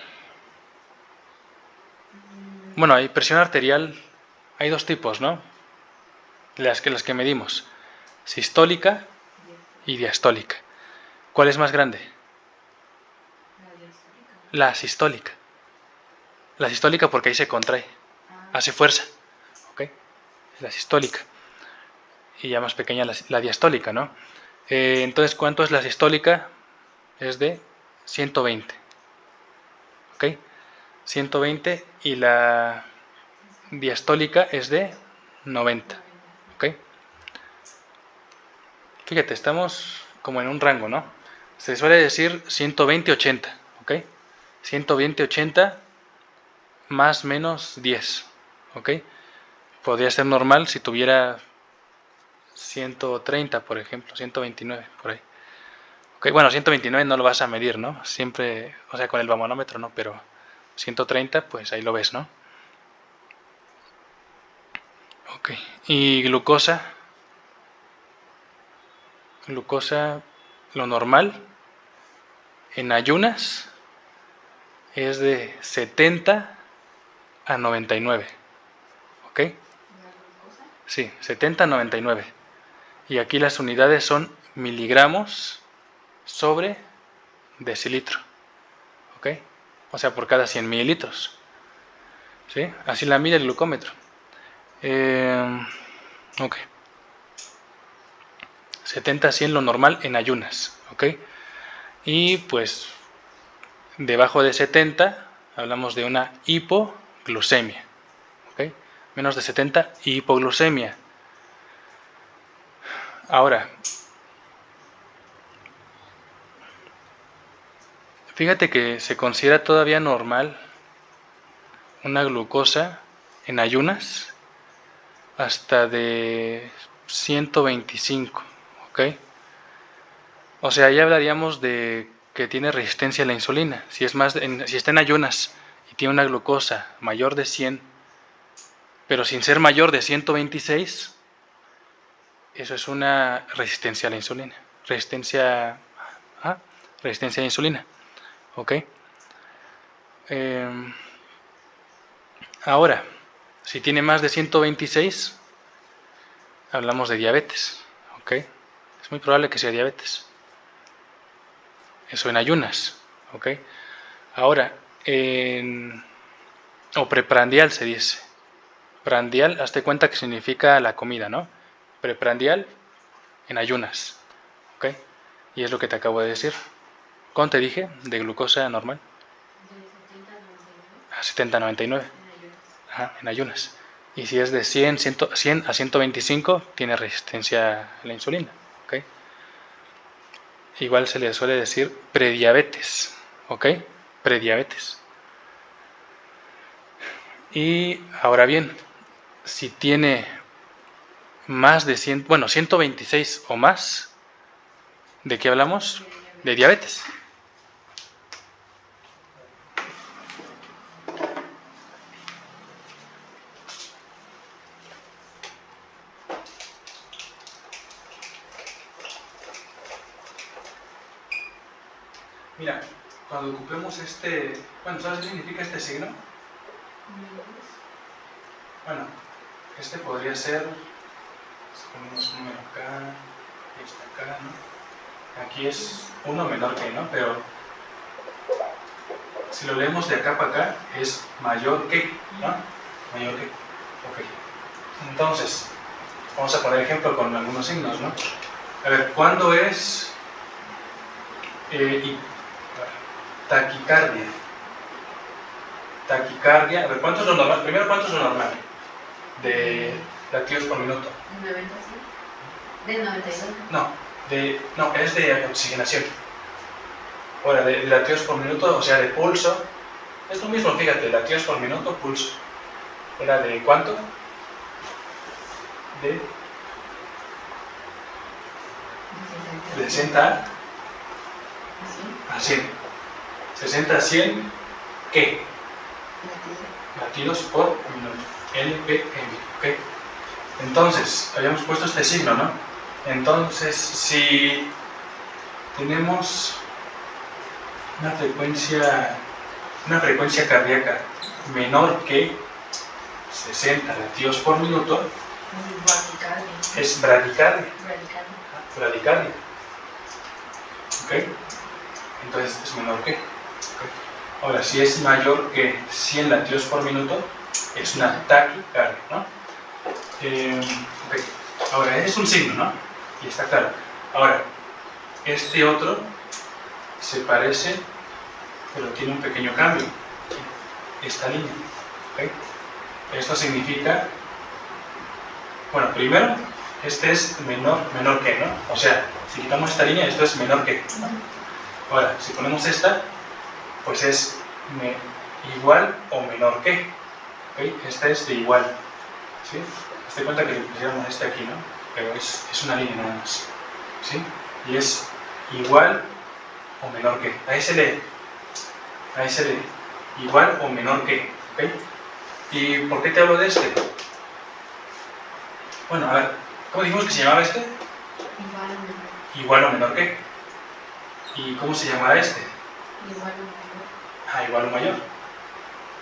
Bueno, hay presión arterial, hay dos tipos, ¿no? Las que medimos. Sistólica y diastólica. ¿Cuál es más grande? la diastólica. La sistólica. La sistólica porque ahí se contrae, Ah, hace fuerza. ¿Ok? Es la sistólica. Y ya más pequeña la diastólica, ¿no? Entonces, ¿cuánto es la sistólica? Es de 120. ¿Ok? 120 y la diastólica es de 90. 90. ¿Ok? Fíjate, estamos como en un rango, ¿no? Se suele decir 120-80. ¿Ok? 120-80 más menos 10. ¿Ok? Podría ser normal si tuviera 130, por ejemplo, 129, por ahí. Okay, bueno, 129 no lo vas a medir, ¿no? Siempre, o sea, con el bamonómetro no, pero 130, pues ahí lo ves, ¿no? Ok, y glucosa, lo normal en ayunas es de 70 a 99, ¿ok? ¿La glucosa? Sí, 70 a 99. Y aquí las unidades son miligramos sobre decilitro, ¿ok? O sea, por cada 100 mililitros. ¿sí? Así la mide el glucómetro. Ok. 70 a 100 lo normal en ayunas, ¿ok? Y pues debajo de 70 hablamos de una hipoglucemia, ¿ok? Menos de 70, hipoglucemia. Ahora, fíjate que se considera todavía normal una glucosa en ayunas hasta de 125, ¿ok? O sea, ya hablaríamos de que tiene resistencia a la insulina. Si está en ayunas y tiene una glucosa mayor de 100, pero sin ser mayor de 126, eso es una resistencia a la insulina. Resistencia a insulina, ¿ok? Ahora, si tiene más de 126, hablamos de diabetes, ¿ok? Es muy probable que sea diabetes. Eso en ayunas, ¿ok? Ahora, o preprandial se dice. Prandial, hazte cuenta que significa la comida, ¿no? Preprandial en ayunas, ¿ok? Y es lo que te acabo de decir. ¿Cuánto te dije de glucosa normal? De 70 a 99. A 70 a 99. En ayunas. Ajá, en ayunas. Y si es de 100 a 125, tiene resistencia a la insulina, ¿ok? Igual se le suele decir prediabetes, ¿ok? Prediabetes. Y ahora bien, si tiene más de 126 o más, ¿de qué hablamos? De diabetes. Mira, cuando ocupemos ¿sabes qué significa este signo? Bueno, este podría ser, si ponemos un número acá, y este acá, ¿no? Aquí es uno menor que, ¿no? Pero si lo leemos de acá para acá, es mayor que, ¿no? Mayor que, ok. Entonces, vamos a poner ejemplo con algunos signos, ¿no? A ver, ¿cuándo es taquicardia? Taquicardia, a ver, ¿cuánto es lo normal? Primero, ¿cuánto es lo normal? De latidos por minuto. ¿De 90 sí? ¿De 92? No, es de oxigenación. Ahora, de latidos por minuto, o sea, de pulso. Es lo mismo, fíjate, latidos por minuto, pulso. ¿Era de cuánto? De 60 a 100. 60 a 100, ¿qué? Latidos por minuto. LPM, ¿ok? Entonces, habíamos puesto este signo, ¿no? Entonces, si tenemos una frecuencia cardíaca menor que 60 latidos por minuto, es bradicardia. Bradicardia. ¿Ok? Entonces es menor que. ¿Okay? Ahora, si es mayor que 100 latidos por minuto, es una taquicardia, ¿no? Okay. Ahora, ese es un signo, ¿no? Y está claro. Ahora, este otro se parece, pero tiene un pequeño cambio. Esta línea. ¿Okay? Esto significa, bueno, primero, este es menor que, ¿no? O sea, si quitamos esta línea, esto es menor que. Ahora, si ponemos esta, pues es igual o menor que. ¿Okay? Esta es de igual. ¿Sí? Hazte cuenta que le pusiéramos este aquí, ¿no? Pero es una línea nada más. ¿Sí? Y es igual o menor que. Ahí se lee. Igual o menor que. ¿Ok? ¿Y por qué te hablo de este? Bueno, a ver, ¿cómo dijimos que se llamaba este? Igual o menor que. ¿Y cómo se llamará este? Igual o mayor. Igual o mayor.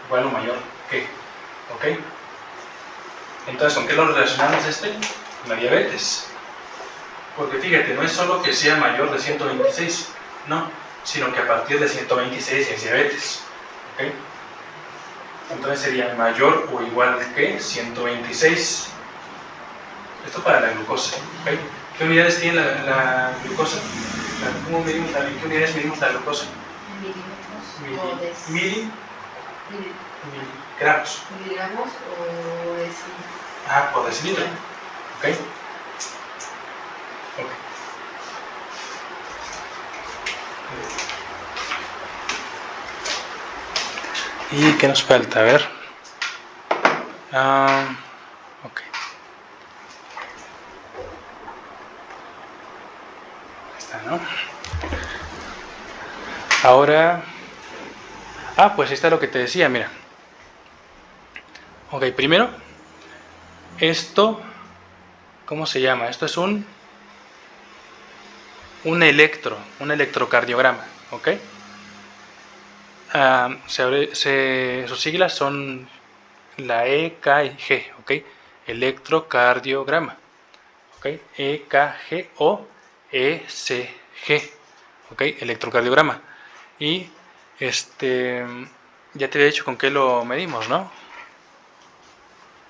Igual o mayor que. ¿Ok? Entonces, ¿con qué lo relacionamos este? Con la diabetes. Porque fíjate, no es solo que sea mayor de 126, no, sino que a partir de 126 es diabetes. ¿Ok? Entonces sería mayor o igual que 126. Esto para la glucosa. ¿Okay? ¿Qué unidades tiene la glucosa? ¿Cómo medimos ¿En qué unidades medimos la glucosa? Miligramos. Miligramos o decilitro. Por decilitro. ¿Ok? Ok. ¿Y qué nos falta? A ver. Ok. Ahí está, ¿no? Ahora... pues ahí está lo que te decía, mira. Ok, primero, esto, ¿cómo se llama? Esto es un electrocardiograma, ¿ok? Sus siglas son la E, K y G, ¿ok? Electrocardiograma, ¿ok? E, K, G o E, C, G, ¿ok? Electrocardiograma. Y ya te había dicho con qué lo medimos, ¿no?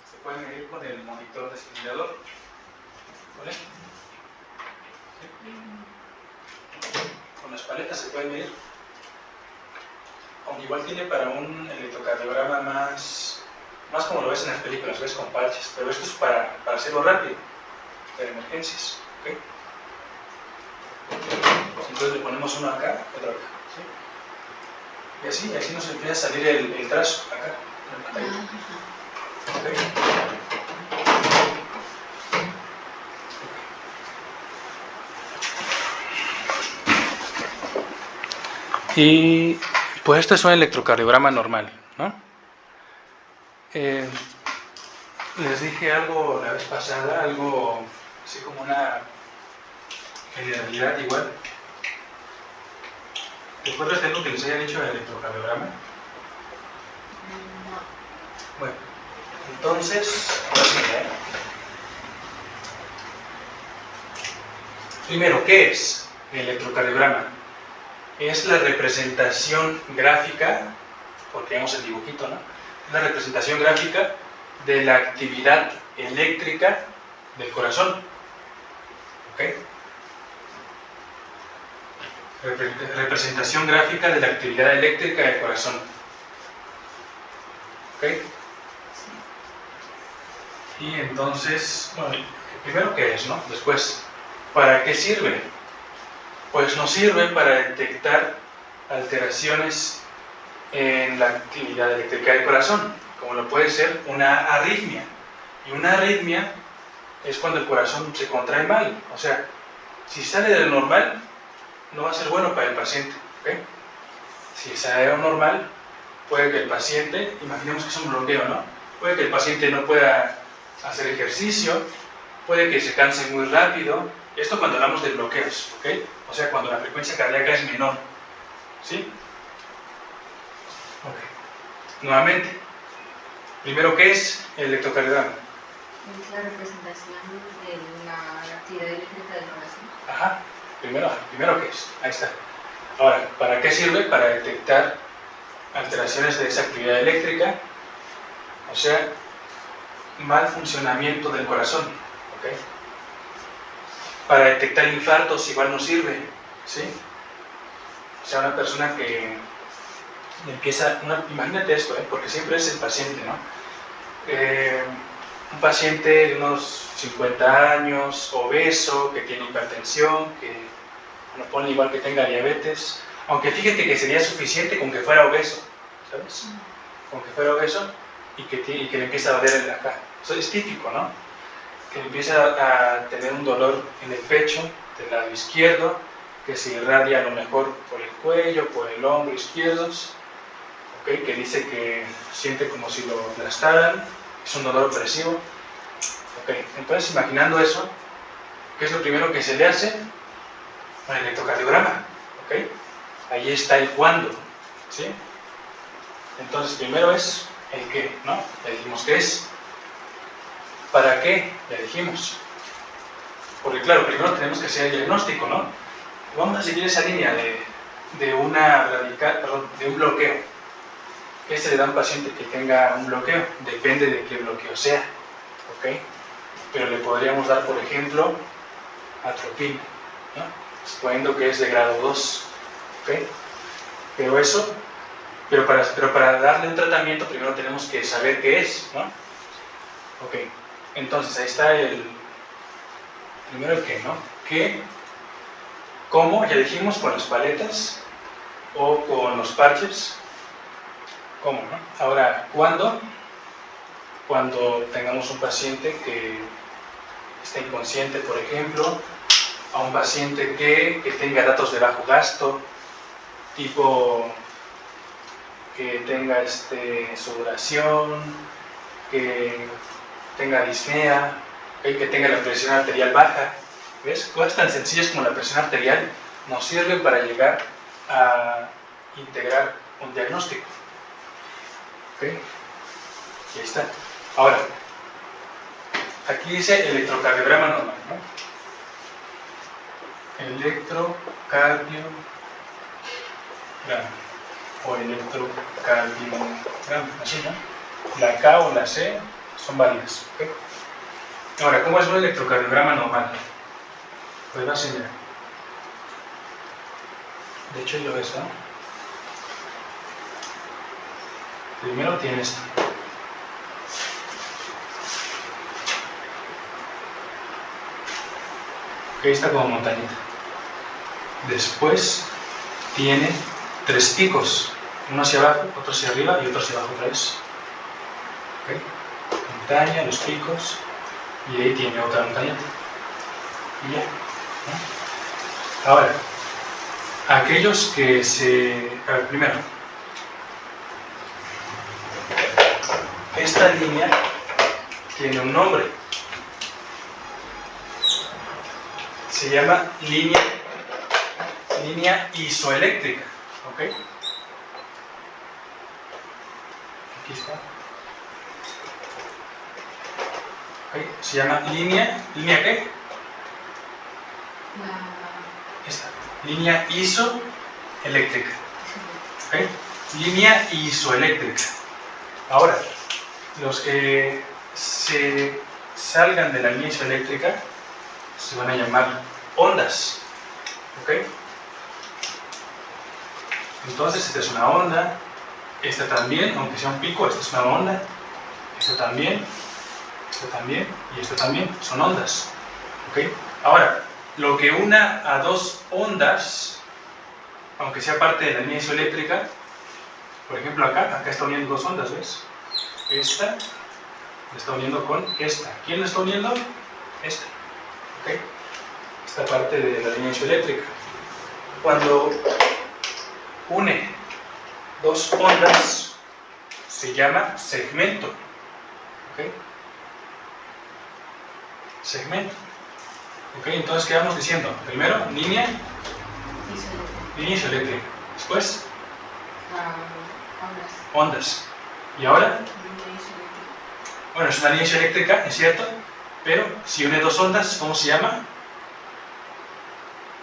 Se puede medir con el monitor desfibrilador, ¿vale? Con las paletas se puede medir. Aunque igual tiene para un electrocardiograma más como lo ves en las películas, ves con parches, pero esto es para hacerlo rápido, para emergencias, ¿ok? Entonces le ponemos uno acá, otro acá, ¿sí? Y así nos empieza a salir el trazo acá, en la pantalla. ¿Okay? Y pues este es un electrocardiograma normal, ¿no? Les dije algo la vez pasada, algo así como una generalidad igual. ¿Recuerdas de algo que les haya dicho del electrocardiograma? No. Bueno, entonces, ahora sí, primero, ¿qué es el electrocardiograma? Es la representación gráfica, porque vemos el dibujito, ¿no? Es la representación gráfica de la actividad eléctrica del corazón. ¿Ok? Representación gráfica de la actividad eléctrica del corazón. ¿Ok? Y entonces, bueno, primero qué es, ¿no? Después, ¿para qué sirve? Pues nos sirve para detectar alteraciones en la actividad eléctrica del corazón, como lo puede ser una arritmia. Y una arritmia es cuando el corazón se contrae mal. O sea, si sale de lo normal, no va a ser bueno para el paciente. ¿Okay? Si sale de lo normal, puede que el paciente, imaginemos que es un bloqueo, ¿no? Puede que el paciente no pueda hacer ejercicio, puede que se canse muy rápido. Esto cuando hablamos de bloqueos, ¿ok? O sea, cuando la frecuencia cardíaca es menor, ¿sí? Ok. Nuevamente, primero, ¿qué es el electrocardiograma? Es la representación de la actividad eléctrica del corazón. Ajá, primero, ¿qué es? Ahí está. Ahora, ¿para qué sirve? Para detectar alteraciones de esa actividad eléctrica, o sea, mal funcionamiento del corazón, ¿ok? Para detectar infartos igual nos sirve, ¿sí? O sea, una persona que empieza, imagínate esto, porque siempre es el paciente, ¿no? Un paciente de unos 50 años, obeso, que tiene hipertensión, que no pone igual que tenga diabetes, aunque fíjate que sería suficiente con que fuera obeso, ¿sabes? Con que fuera obeso y que le empieza a doler acá. Eso es típico, ¿no? Que empieza a tener un dolor en el pecho del lado izquierdo, que se irradia a lo mejor por el cuello, por el hombro izquierdos, ¿okay? Que dice que siente como si lo aplastaran, es un dolor opresivo. ¿Okay? Entonces, imaginando eso, ¿qué es lo primero que se le hace? Un electrocardiograma. ¿Okay? Ahí está el cuándo, ¿sí? Entonces, primero es el qué, ¿no? Ya dijimos qué es. ¿Para qué? Ya dijimos. Porque claro, primero tenemos que hacer el diagnóstico, ¿no? Vamos a seguir esa línea de un bloqueo. Este le da a un paciente que tenga un bloqueo, depende de qué bloqueo sea, ¿ok? Pero le podríamos dar, por ejemplo, atropina, ¿no? Suponiendo que es de grado 2, ¿ok? Pero para darle un tratamiento primero tenemos que saber qué es, ¿no? Ok, entonces ahí está primero el qué, ¿no? ¿Qué? ¿Cómo? Ya dijimos, con las paletas o con los parches. ¿Cómo, no? Ahora, ¿cuándo? Cuando tengamos un paciente que está inconsciente, por ejemplo, a un paciente que tenga datos de bajo gasto, tipo que tenga sudoración, que tenga disnea, que tenga la presión arterial baja. ¿Ves? Cosas tan sencillas como la presión arterial nos sirven para llegar a integrar un diagnóstico. ¿Ok? Y ahí está. Ahora, aquí dice electrocardiograma normal, ¿no? Electrocardiograma o electrocardiograma, así, ¿no? La K o la C son válidas. ¿Okay? Ahora, ¿cómo es un electrocardiograma normal? Pues va así, mira. De hecho, yo eso, ¿no? Primero tiene esto. Ahí está como montañita. Después tiene 3 picos. Uno hacia abajo, otro hacia arriba y otro hacia abajo otra vez. ¿Okay? Montaña, los picos. Y ahí tiene otra montañita. Y ya, ¿no? Ahora, aquellos que a ver, primero, esta línea tiene un nombre. Se llama línea isoeléctrica. ¿Ok? Aquí está. ¿Okay? Se llama ¿línea qué? Esta. Línea isoeléctrica. ¿Okay? Línea isoeléctrica. Ahora, los que se salgan de la línea isoeléctrica se van a llamar ondas. ¿Ok? Entonces, esta es una onda, esta también, aunque sea un pico, esta es una onda, esta también y esta también, son ondas. ¿Ok? Ahora, lo que una a dos ondas, aunque sea parte de la línea isoeléctrica, por ejemplo acá está uniendo dos ondas, ¿ves? Esta la está uniendo con esta. ¿Quién la está uniendo? Esta. ¿Ok? Esta parte de la línea isoeléctrica. Cuando une dos ondas se llama segmento. ¿Ok? Segmento. ¿Ok? Entonces, ¿qué vamos diciendo? Primero, línea isoeléctrica. Después, ondas. Y ahora, bueno, es una línea isoeléctrica, es cierto, pero si une dos ondas, ¿cómo se llama?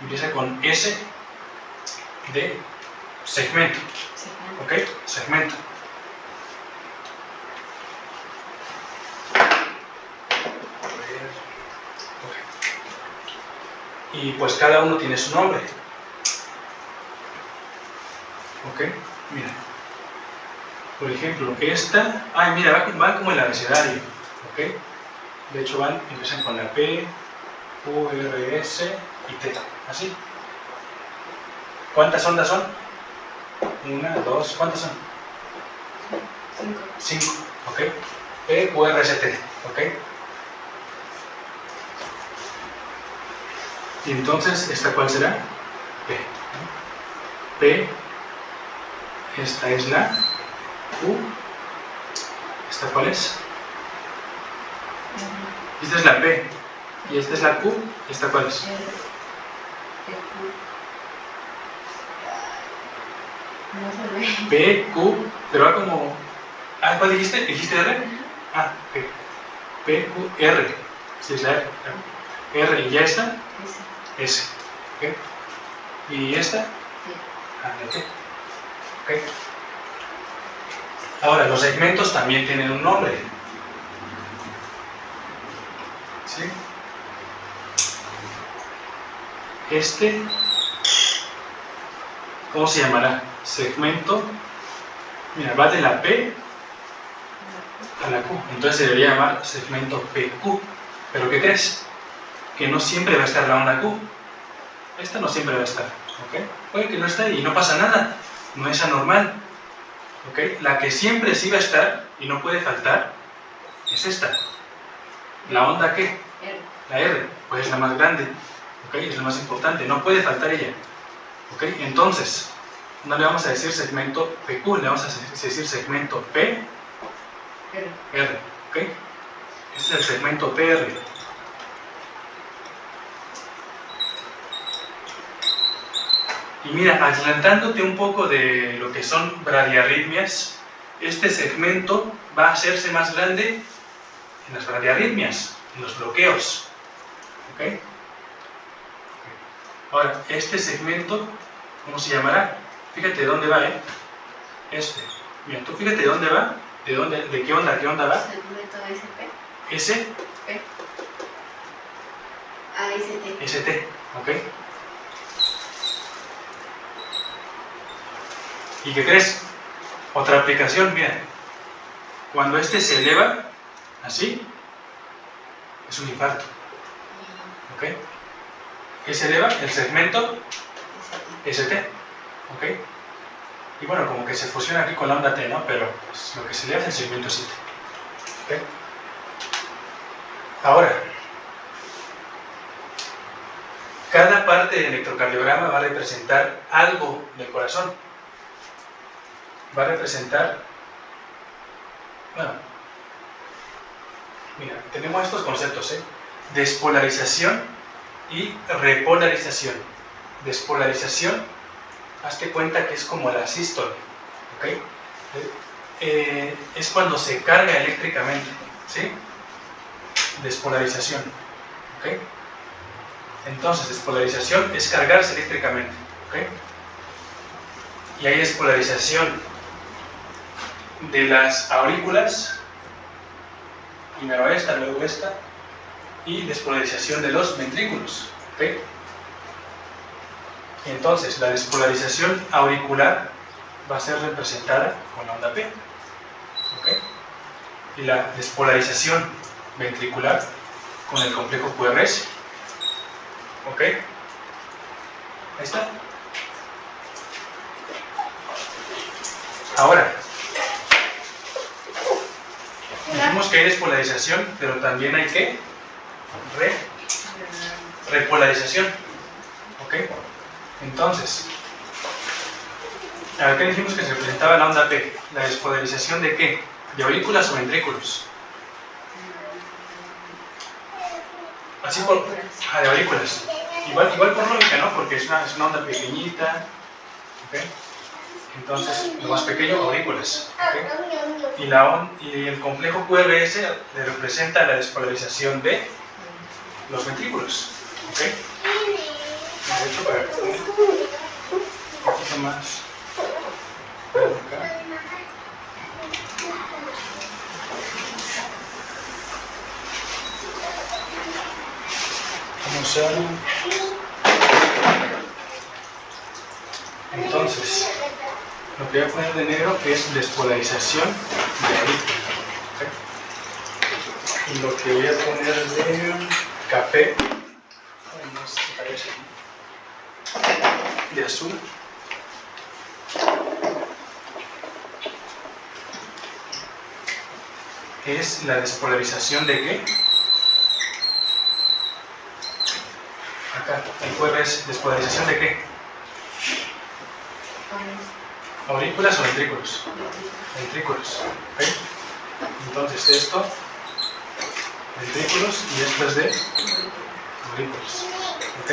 Empieza con S de segmento. ¿Ok? Segmento. Y pues cada uno tiene su nombre. ¿Ok? Mira. Por ejemplo, esta... Ay, mira, van como el abecedario. ¿Ok? De hecho, empiezan con la P, Q, R, S y T. ¿Así? ¿Cuántas ondas son? Una, dos, ¿cuántas son? 5. ¿Ok? P, Q, R, S, T. ¿Ok? Y entonces, ¿esta cuál será? P. P. Esta es la Q. ¿Esta cuál es? Esta es la P. Y esta es la Q. ¿Y esta cuál es? P, Q. Pero va como... Ah, ¿cuál dijiste? ¿Dijiste R? Ah, ok. P, Q, R. Sí, es la R. R. ¿Y ya esta? S. ¿Ok? ¿Y esta? Ah, la T. ¿Ok? Ahora, los segmentos también tienen un nombre. ¿Sí? Este, ¿cómo se llamará? Segmento, mira, va de la P a la Q, entonces se debería llamar segmento PQ. ¿Pero qué crees? Que no siempre va a estar la onda Q. Esta no siempre va a estar, ¿ok? Puede que no esté y no pasa nada, no es anormal, ¿ok? La que siempre sí va a estar y no puede faltar es esta. ¿La onda qué? R. La R, pues es la más grande, ¿ok? Es la más importante, no puede faltar ella, ¿ok? Entonces, no le vamos a decir segmento PQ, le vamos a decir segmento PR, ¿ok? Este es el segmento PR. Y mira, adelantándote un poco de lo que son bradiarritmias, este segmento va a hacerse más grande en las bradiarritmias, en los bloqueos, ¿ok? Ahora, este segmento, ¿cómo se llamará? Fíjate de dónde va, ¿eh? Este. Mira, tú fíjate de dónde va, de qué onda va. Segmento SP. S. P. AST. ST, ¿ok? ¿Y qué crees? Otra aplicación, mira. Cuando este se eleva, así, es un infarto, ¿ok? ¿Qué se eleva? El segmento ST, ¿ok? Y bueno, como que se fusiona aquí con la onda T, ¿no? Pero pues, lo que se eleva es el segmento ST, ¿ok? Ahora, cada parte del electrocardiograma va a representar algo del corazón. Va a representar, bueno, mira, tenemos estos conceptos, ¿eh? Despolarización y repolarización. Despolarización, hazte cuenta que es como la sístole, ¿ok? Es cuando se carga eléctricamente, ¿sí? Despolarización, ¿ok? Entonces, despolarización es cargarse eléctricamente, ¿ok? Y hay despolarización de las aurículas, primero esta, luego esta, y despolarización de los ventrículos, ¿ok? Entonces, la despolarización auricular va a ser representada con la onda P, ¿ok? Y la despolarización ventricular con el complejo QRS, ¿ok? Ahí está. Ahora, dijimos que hay despolarización, pero también hay que repolarización, ¿ok? Entonces, ¿a qué dijimos que se representaba la onda P? ¿La despolarización de qué? ¿De aurículas o ventrículos? Así por... de aurículas. Igual por lógica, ¿no? Porque es una onda pequeñita, ¿ok? Entonces, lo más pequeño, aurículas, ¿ok? Y el complejo QRS le representa la despolarización de los ventrículos, ¿ok? De hecho, para poner un poquito más acá. Vamos a... Entonces, lo que voy a poner de negro es despolarización de aurícula, ¿ok? Y lo que voy a poner de café, no sé si parece, de azul, es la despolarización de ¿qué? Acá, el QR es despolarización de ¿qué? ¿Aurículas o ventrículos? Ventrículos, ¿ok? Entonces esto, ventrículos, y esto es de aurículas, ¿ok?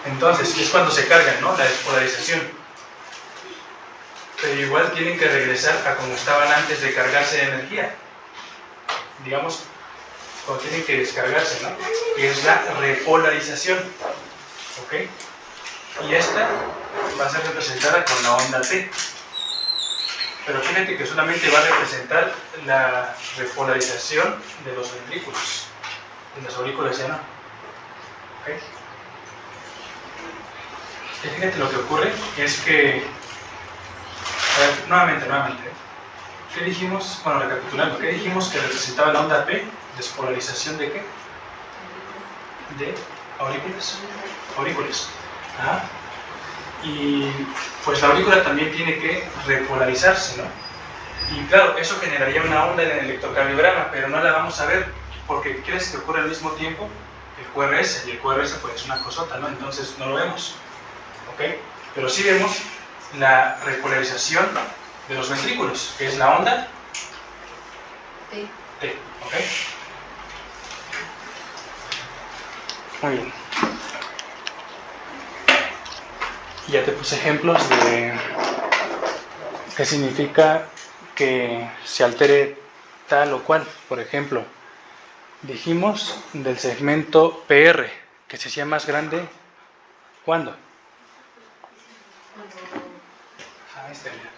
Entonces, es cuando se cargan, ¿no? La despolarización. Pero igual tienen que regresar a como estaban antes de cargarse de energía. Digamos, cuando tienen que descargarse, ¿no? Que es la repolarización, ¿ok? Y esta va a ser representada con la onda T. Pero fíjate que solamente va a representar la repolarización de los ventrículos. En las aurículas ya no. ¿Okay? Y fíjate lo que ocurre es que, a ver, nuevamente, ¿qué dijimos? Bueno, recapitulando, ¿qué dijimos que representaba la onda P? ¿Despolarización de qué? De aurículas. Aurículas. Ajá. Y pues la aurícula también tiene que repolarizarse, ¿no? Y claro, eso generaría una onda en el electrocardiograma, pero no la vamos a ver porque ¿qué crees que ocurre al mismo tiempo? El QRS, y el QRS pues es una cosota, ¿no? Entonces no lo vemos, ¿ok? Pero sí vemos la repolarización de los ventrículos, que es la onda T, ¿ok? Muy bien. Ya te puse ejemplos de qué significa que se altere tal o cual. Por ejemplo, dijimos del segmento PR, que se hacía más grande, ¿cuándo? Mira.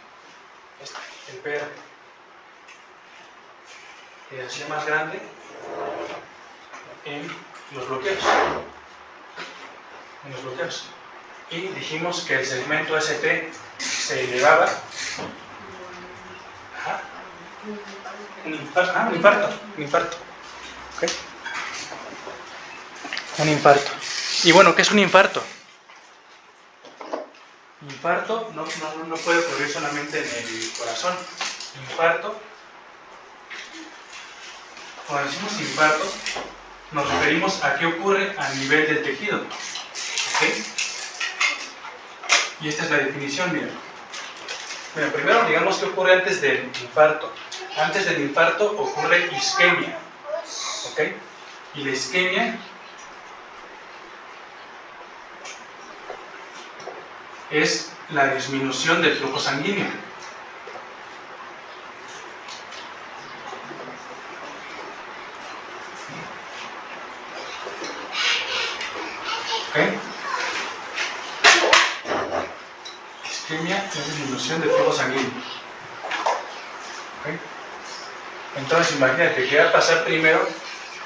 El PR. Que se hacía más grande en los bloqueos. Y dijimos que el segmento ST se elevaba. Ajá. Un infarto. ¿Okay? Un infarto. Y bueno, ¿qué es un infarto? Infarto no puede ocurrir solamente en el corazón. Infarto, cuando decimos infarto, nos referimos a qué ocurre a nivel del tejido. ¿Okay? Y esta es la definición, mira. Bueno, primero digamos qué ocurre antes del infarto. Antes del infarto ocurre isquemia. ¿Ok? Y la isquemia es la disminución del flujo sanguíneo. ¿Ok? Isquemia es disminución del flujo sanguíneo. ¿Ok? Entonces imagínate, ¿qué va a pasar primero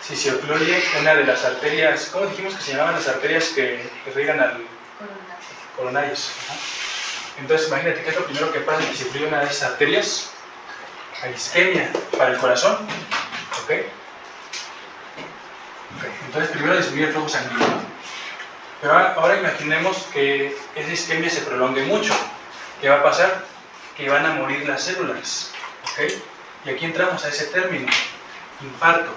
si se ocluye una de las arterias? ¿Cómo dijimos que se llamaban las arterias que irrigan al coronarios? Ajá. Entonces imagínate qué es lo primero que pasa si se ocluye una de esas arterias. Hay isquemia para el corazón. ¿Ok? Entonces primero disminuye el flujo sanguíneo. Pero ahora imaginemos que esa isquemia se prolongue mucho. ¿Qué va a pasar? Que van a morir las células. ¿Ok? Y aquí entramos a ese término, infarto.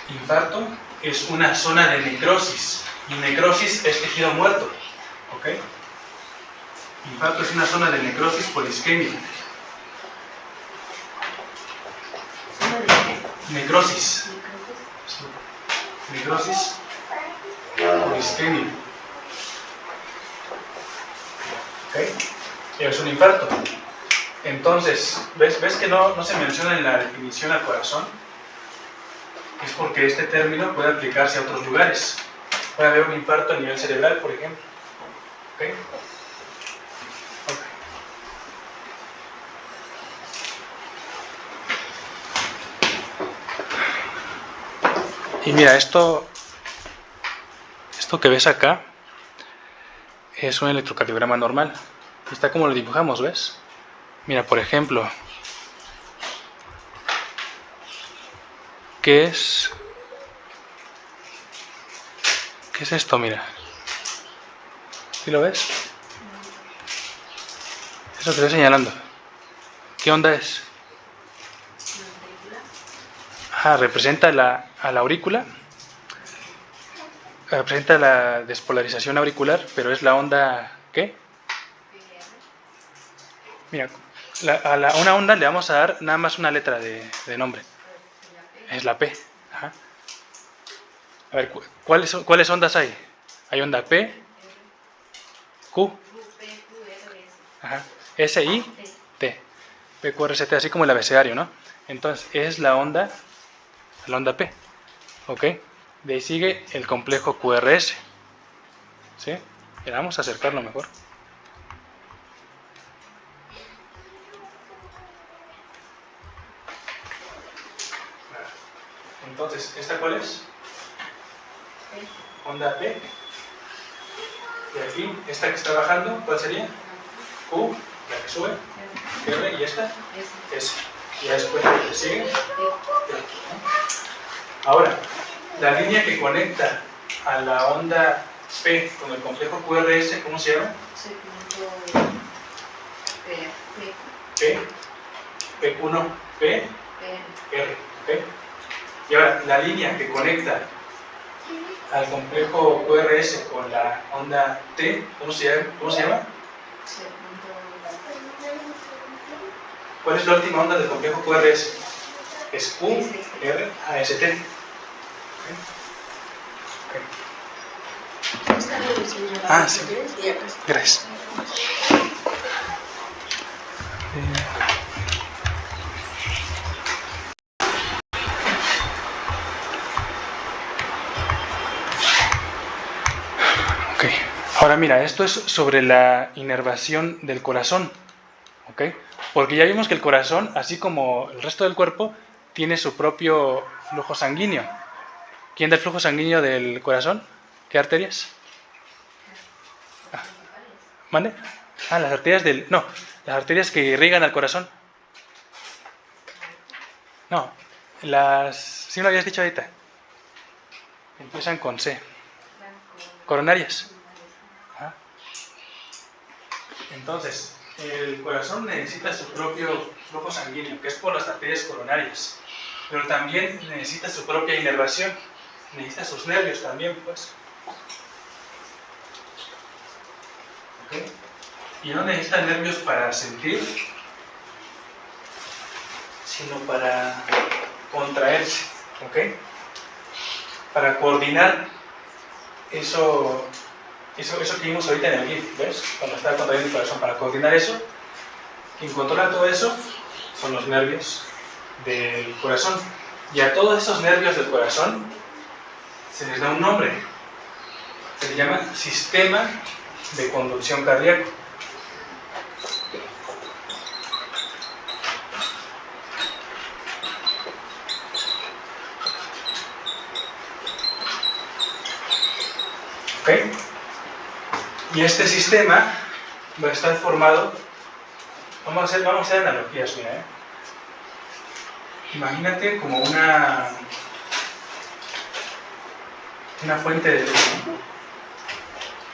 Infarto es una zona de necrosis. Y necrosis es tejido muerto. ¿Ok? Infarto es una zona de necrosis por isquemia. Necrosis. Necrosis por isquemia. ¿Ok? Es un infarto. Entonces, ¿ves que no se menciona en la definición al corazón? Es porque este término puede aplicarse a otros lugares. Puede haber un infarto a nivel cerebral, por ejemplo. ¿Ok? Y mira, esto que ves acá es un electrocardiograma normal. Está como lo dibujamos, ¿ves? Mira, por ejemplo, ¿qué es esto? Mira. ¿Sí lo ves? Eso que estoy señalando. ¿Qué onda es? Representa a la aurícula. Representa la despolarización auricular, pero es la onda, ¿qué? Mira, a una onda le vamos a dar nada más una letra de nombre. Es la P. Ajá. A ver, ¿cuáles ondas hay? Hay onda P, Q, ajá, S, I, T. P, Q, R, S, T, así como el abecedario, ¿no? Entonces, es la onda P. ¿Ok? De ahí sigue el complejo QRS. ¿Sí? Mira, vamos a acercarlo mejor. Entonces, ¿esta cuál es? Onda P. Y aquí, esta que está bajando, ¿cuál sería? Q, la que sube. R, y esta, S. Y después le sigue. Ahora, la línea que conecta a la onda P con el complejo QRS, ¿cómo se llama? P, P1, P, R. ¿Okay? Y ahora, la línea que conecta al complejo QRS con la onda T, ¿cómo se llama? ¿Cuál es la última onda del complejo QRS? Es Q, R, A, S, T. Ah, sí. Gracias. Ok. Ahora mira, esto es sobre la inervación del corazón. ¿Ok? Porque ya vimos que el corazón, así como el resto del cuerpo, tiene su propio flujo sanguíneo. ¿Quién da el flujo sanguíneo del corazón? ¿Qué arterias? ¿Mande? Las arterias del... No, las arterias que irrigan al corazón. No, ¿sí me lo habías dicho ahorita? Empiezan con C. Coronarias. Ajá. Entonces, el corazón necesita su propio flujo sanguíneo, que es por las arterias coronarias. Pero también necesita su propia inervación. Necesita sus nervios también, pues. ¿Okay? Y no necesita nervios para sentir, sino para contraerse, ¿ok? Para coordinar eso que vimos ahorita en el GIF, ¿ves? Cuando está contrayendo el corazón, para coordinar eso, quien controla todo eso son los nervios del corazón. Y a todos esos nervios del corazón se les da un nombre. Se le llama sistema de conducción cardíaco. ¿Ok? Y este sistema va a estar formado... Vamos a hacer analogías, mira, ¿eh? Imagínate como una fuente de luz, ¿no?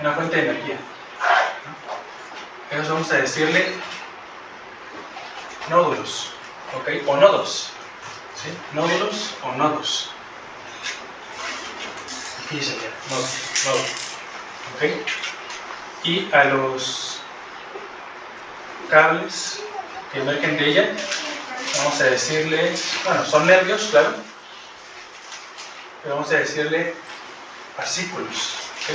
Una fuente de energía, ¿no? Eso vamos a decirle nódulos, ¿ok? O nodos, ¿sí? Nódulos o nodos. Aquí sería nodo, ¿ok? Y a los cables que emergen de ella, vamos a decirle, bueno, son nervios, claro, pero vamos a decirle fascículos, ¿ok?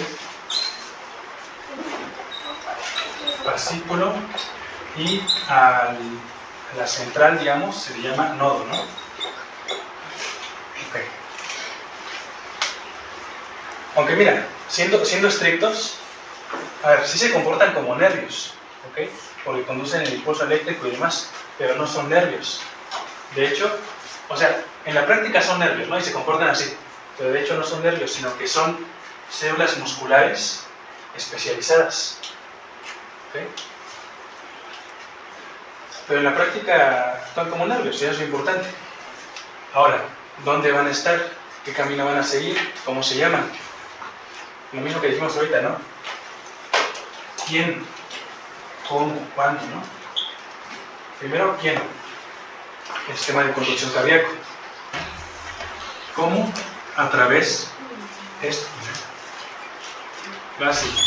Fascículo, y a la central, digamos, se le llama nodo, ¿no? Ok. Aunque mira, siendo estrictos, a ver, sí se comportan como nervios, ¿ok? Porque conducen el impulso eléctrico y demás, pero no son nervios. De hecho, o sea, en la práctica son nervios, ¿no? Y se comportan así, pero de hecho no son nervios, sino que son células musculares especializadas, ¿ok? Pero en la práctica actúan como nervios, y eso es importante. Ahora, ¿dónde van a estar? ¿Qué camino van a seguir? ¿Cómo se llaman? Lo mismo que dijimos ahorita, ¿no? ¿Quién? ¿Cómo? ¿Cuándo? ¿No? Primero, ¿quién? El sistema de conducción cardíaco. ¿Cómo? A través de esto. Básico.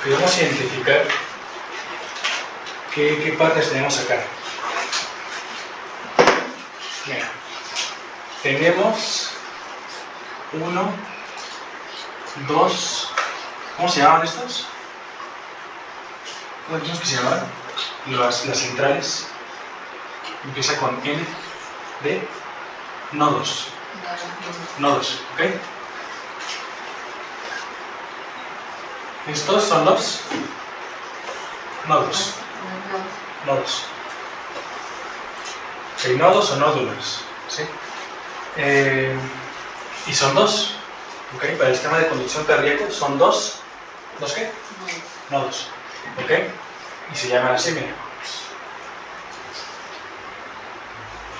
Ok, vamos a identificar qué partes tenemos acá. Mira, tenemos 1, 2, ¿cómo se llaman estos? ¿Cómo dijimos que se llamaban? Las centrales. Empieza con N de nodos. Nodos, ¿ok? Estos son los nodos. Nodos. ¿Hay nodos o nódulos? ¿Sí? Y son dos. ¿Ok? Para el sistema de conducción cardíaco son dos. ¿Dos qué? Nodos. ¿Ok? Y se llaman así, mira.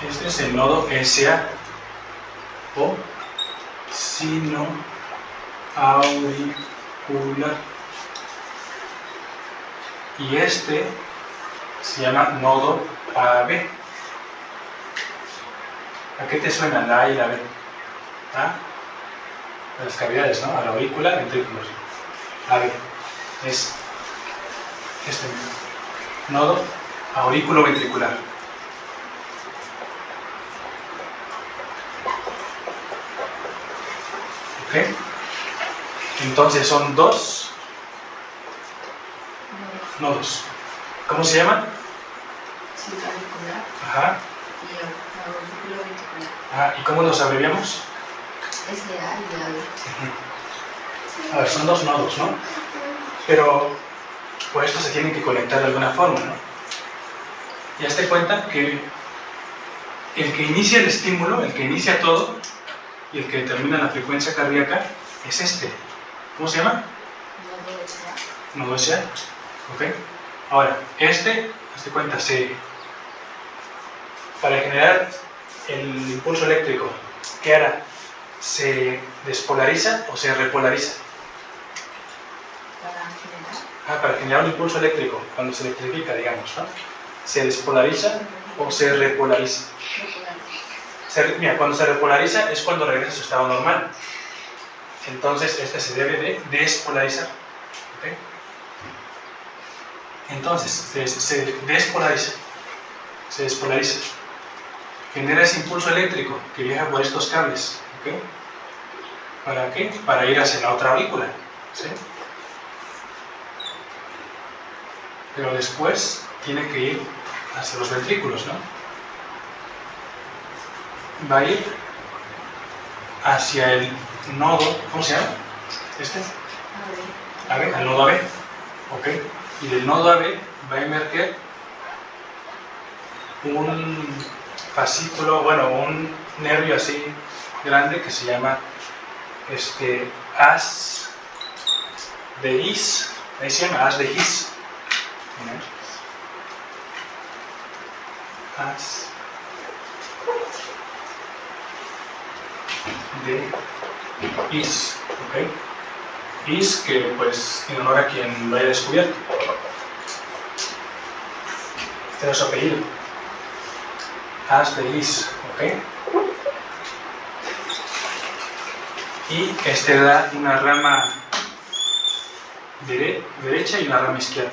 Este es el nodo SA o sino auricular. Y este se llama nodo AB. ¿A qué te suena la A y la B? ¿Ah? A las cavidades, ¿no? A la aurícula, ventrículos. AB. Es este nodo aurículo ventricular. ¿Ok? Entonces son dos nodos. ¿Cómo se llaman? Auricular. Ajá. Y aurículo ventricular. Ah, ¿y cómo los abreviamos? SA y AB. A ver, son dos nodos, ¿no? Pero por esto se tienen que conectar de alguna forma, ¿no? Y hazte cuenta que el que inicia el estímulo, el que inicia todo y el que determina la frecuencia cardíaca es este. ¿Cómo se llama? Nodo SA. ¿Ok? Ahora, este, hazte cuenta, para generar el impulso eléctrico, ¿qué hará? ¿Se despolariza o se repolariza? Para generar un impulso eléctrico, cuando se electrifica, digamos, ¿no? ¿Se despolariza o se repolariza? Mira, cuando se repolariza es cuando regresa a su estado normal. Entonces, este se debe de despolarizar. ¿Ok? Entonces, se despolariza. Se despolariza. Genera ese impulso eléctrico que viaja por estos cables. ¿Ok? ¿Para qué? Para ir hacia la otra aurícula. ¿Sí? Pero después tiene que ir hacia los ventrículos, ¿no? Va a ir hacia el nodo, ¿cómo se llama? ¿Este? AB, al nodo AB. ¿Ok? Y del nodo AB va a emerger un fascículo, bueno, un nervio así grande que se llama haz de His. Ahí se llama haz de His. Haz de His. ¿Ok? His, que pues en honor a quien lo haya descubierto. Este es su apellido. Haz de His. ¿Ok? Y este da una rama derecha y una rama izquierda.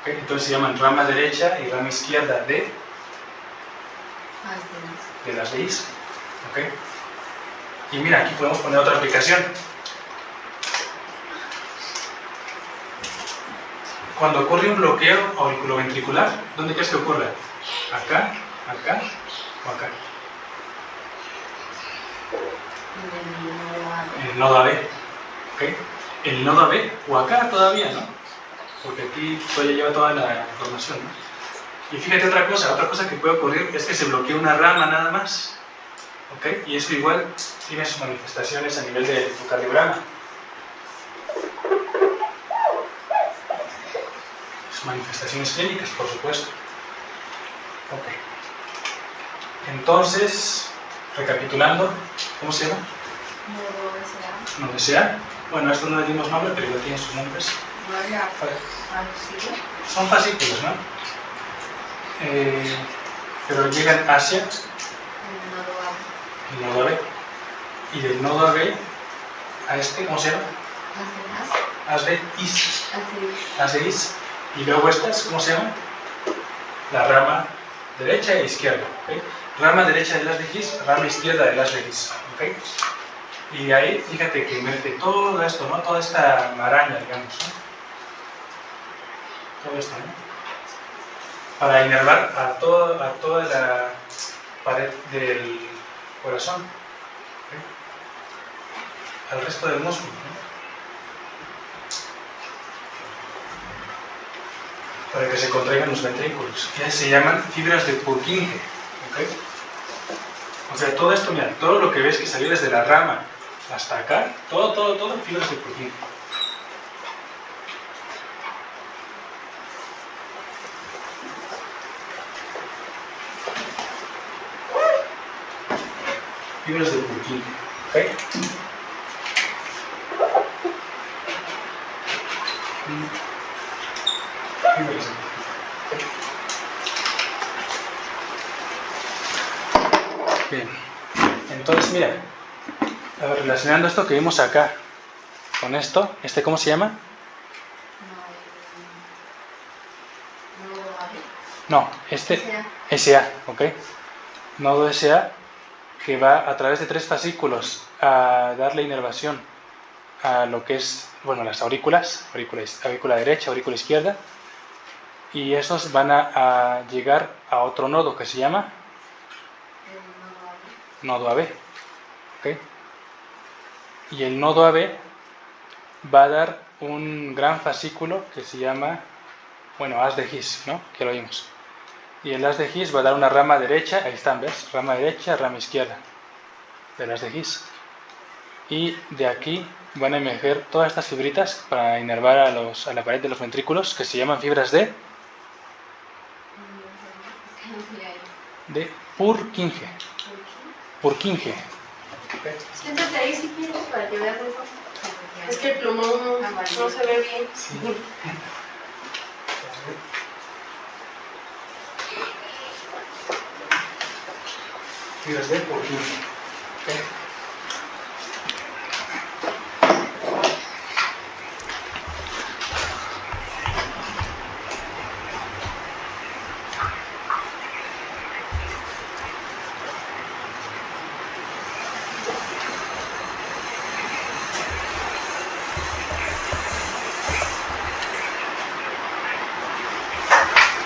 ¿Okay? Entonces se llaman rama derecha y rama izquierda de las de His. ¿Okay? Y mira, aquí podemos poner otra aplicación. Cuando ocurre un bloqueo auriculoventricular, ¿dónde crees que ocurre? ¿Acá, acá o acá? En el nodo AB. ¿Okay? El nodo AB o acá todavía, ¿no? Porque aquí todavía lleva toda la información, ¿no? Y fíjate otra cosa que puede ocurrir es que se bloquea una rama nada más. ¿Ok? Y eso igual tiene sus manifestaciones a nivel de electrocardiograma. Sus manifestaciones clínicas, por supuesto. Ok. Entonces, recapitulando, ¿cómo se llama? Nodo SA. Bueno, esto no le dimos nombre, pero igual tienen sus nombres. Son fascículos, ¿no? Pero llegan hacia el nodo AB. Y del nodo AB a este, ¿cómo se llama? As de is. As de is. Y luego estas, ¿cómo se llaman? La rama derecha e izquierda. ¿Okay? Rama derecha del as de his, rama izquierda del as de his. ¿Okay? Y ahí, fíjate que mete todo esto, ¿no? Toda esta maraña, digamos, ¿no? Todo esto, ¿no? Para inervar a toda la pared del corazón, ¿okay? Al resto del músculo, ¿no? Para que se contraigan los ventrículos. Que se llaman fibras de Purkinje. ¿Okay? O sea, todo esto, mira, todo lo que ves que salió desde la rama hasta acá, todo, fibras de Purkinje. Fibras de Purkinje. ¿Okay? Bien, entonces mira, a ver, relacionando esto que vimos acá con esto, ¿cómo se llama? No, SA, ¿ok? Nodo SA, que va a través de 3 fascículos a darle inervación a lo que es, bueno, las aurículas, aurícula derecha, aurícula izquierda, y esos van a llegar a otro nodo que se llama nodo AB, ¿ok? Y el nodo AB va a dar un gran fascículo que se llama, bueno, as de His, ¿no? Que lo vimos. Y el as de His va a dar una rama derecha, ahí están, ¿ves? Rama derecha, rama izquierda del as de His. Y de aquí van a emerger todas estas fibritas para inervar a la pared de los ventrículos, que se llaman fibras de Purkinje. Purkinje. Siéntate ahí si quieres para que veas eso. Es que el plumón no se ve bien. Sí. Fibras de Purkinje. ¿Okay?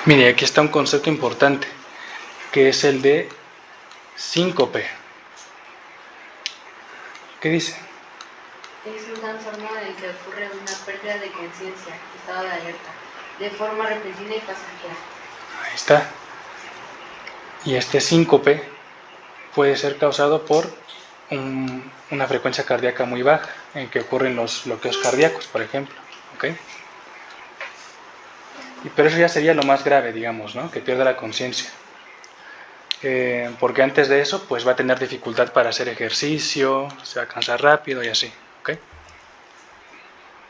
Mire, aquí está un concepto importante, que es el de síncope. ¿Qué dice? Es un trastorno en el que ocurre una pérdida de conciencia, estado de alerta, de forma repentina y pasajera. Ahí está. Y este síncope puede ser causado por una frecuencia cardíaca muy baja, en que ocurren los bloqueos cardíacos, por ejemplo. ¿Okay? Pero eso ya sería lo más grave, digamos, ¿no? Que pierda la conciencia. Porque antes de eso, pues va a tener dificultad para hacer ejercicio, se va a cansar rápido y así. ¿Okay?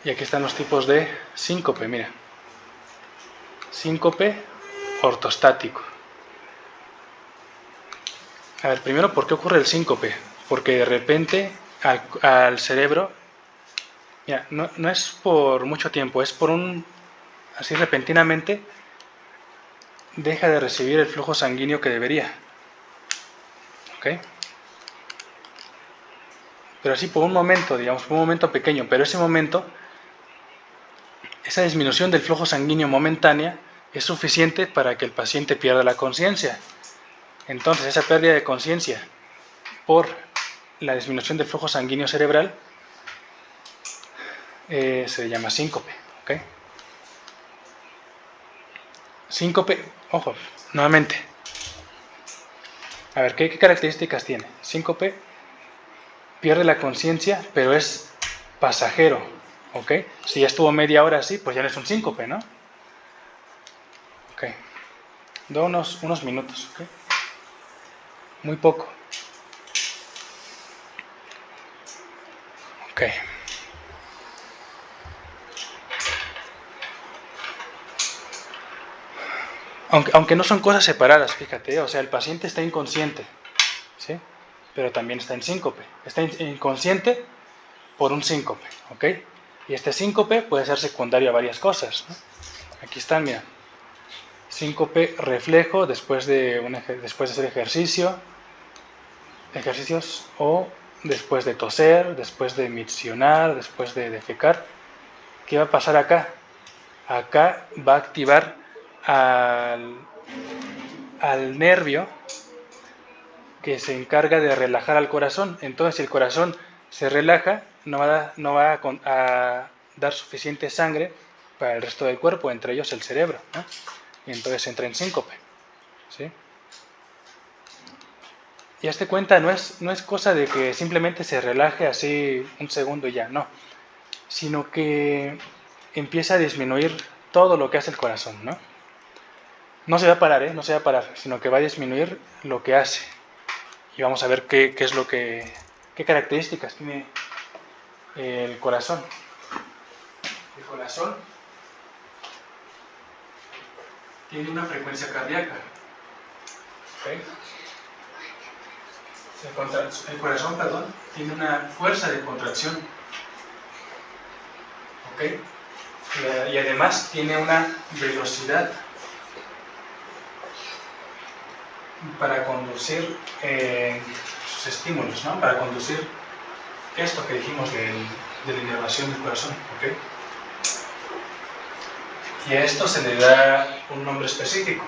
Y aquí están los tipos de síncope, mira. Síncope ortostático. A ver, primero, ¿por qué ocurre el síncope? Porque de repente al cerebro, mira, no es por mucho tiempo, es por así repentinamente, deja de recibir el flujo sanguíneo que debería. ¿Ok? Pero así por un momento, digamos, por un momento pequeño, pero ese momento, esa disminución del flujo sanguíneo momentánea es suficiente para que el paciente pierda la conciencia. Entonces, esa pérdida de conciencia por la disminución del flujo sanguíneo cerebral se llama síncope. ¿Okay? Síncope, ojo, nuevamente. A ver, ¿qué características tiene? Síncope pierde la conciencia, pero es pasajero. ¿Ok? Si ya estuvo media hora así, pues ya no es un síncope, ¿no? Ok. Da unos minutos, ¿ok? Muy poco. Ok. Aunque no son cosas separadas, fíjate, o sea, el paciente está inconsciente, ¿sí? Pero también está en síncope. Está inconsciente por un síncope, ¿ok? Y este síncope puede ser secundario a varias cosas, ¿no? Aquí están, mira. Síncope, reflejo después de hacer ejercicios, o después de toser, después de miccionar, después de defecar. ¿Qué va a pasar acá? Acá va a activar al nervio que se encarga de relajar al corazón. Entonces, si el corazón se relaja, no va a dar suficiente sangre para el resto del cuerpo, entre ellos el cerebro, ¿no? Y entonces entra en síncope, ¿sí? Y hazte cuenta, no es cosa de que simplemente se relaje así un segundo y ya, no. Sino que empieza a disminuir todo lo que hace el corazón, ¿no? No se va a parar, no se va a parar, sino que va a disminuir lo que hace. Y vamos a ver qué características tiene el corazón. El corazón tiene una frecuencia cardíaca. ¿Okay? El corazón, tiene una fuerza de contracción. ¿Okay? Y además tiene una velocidad para conducir sus estímulos, ¿no? Para conducir esto que dijimos de la inervación del corazón. ¿Okay? Y a esto se le da un nombre específico.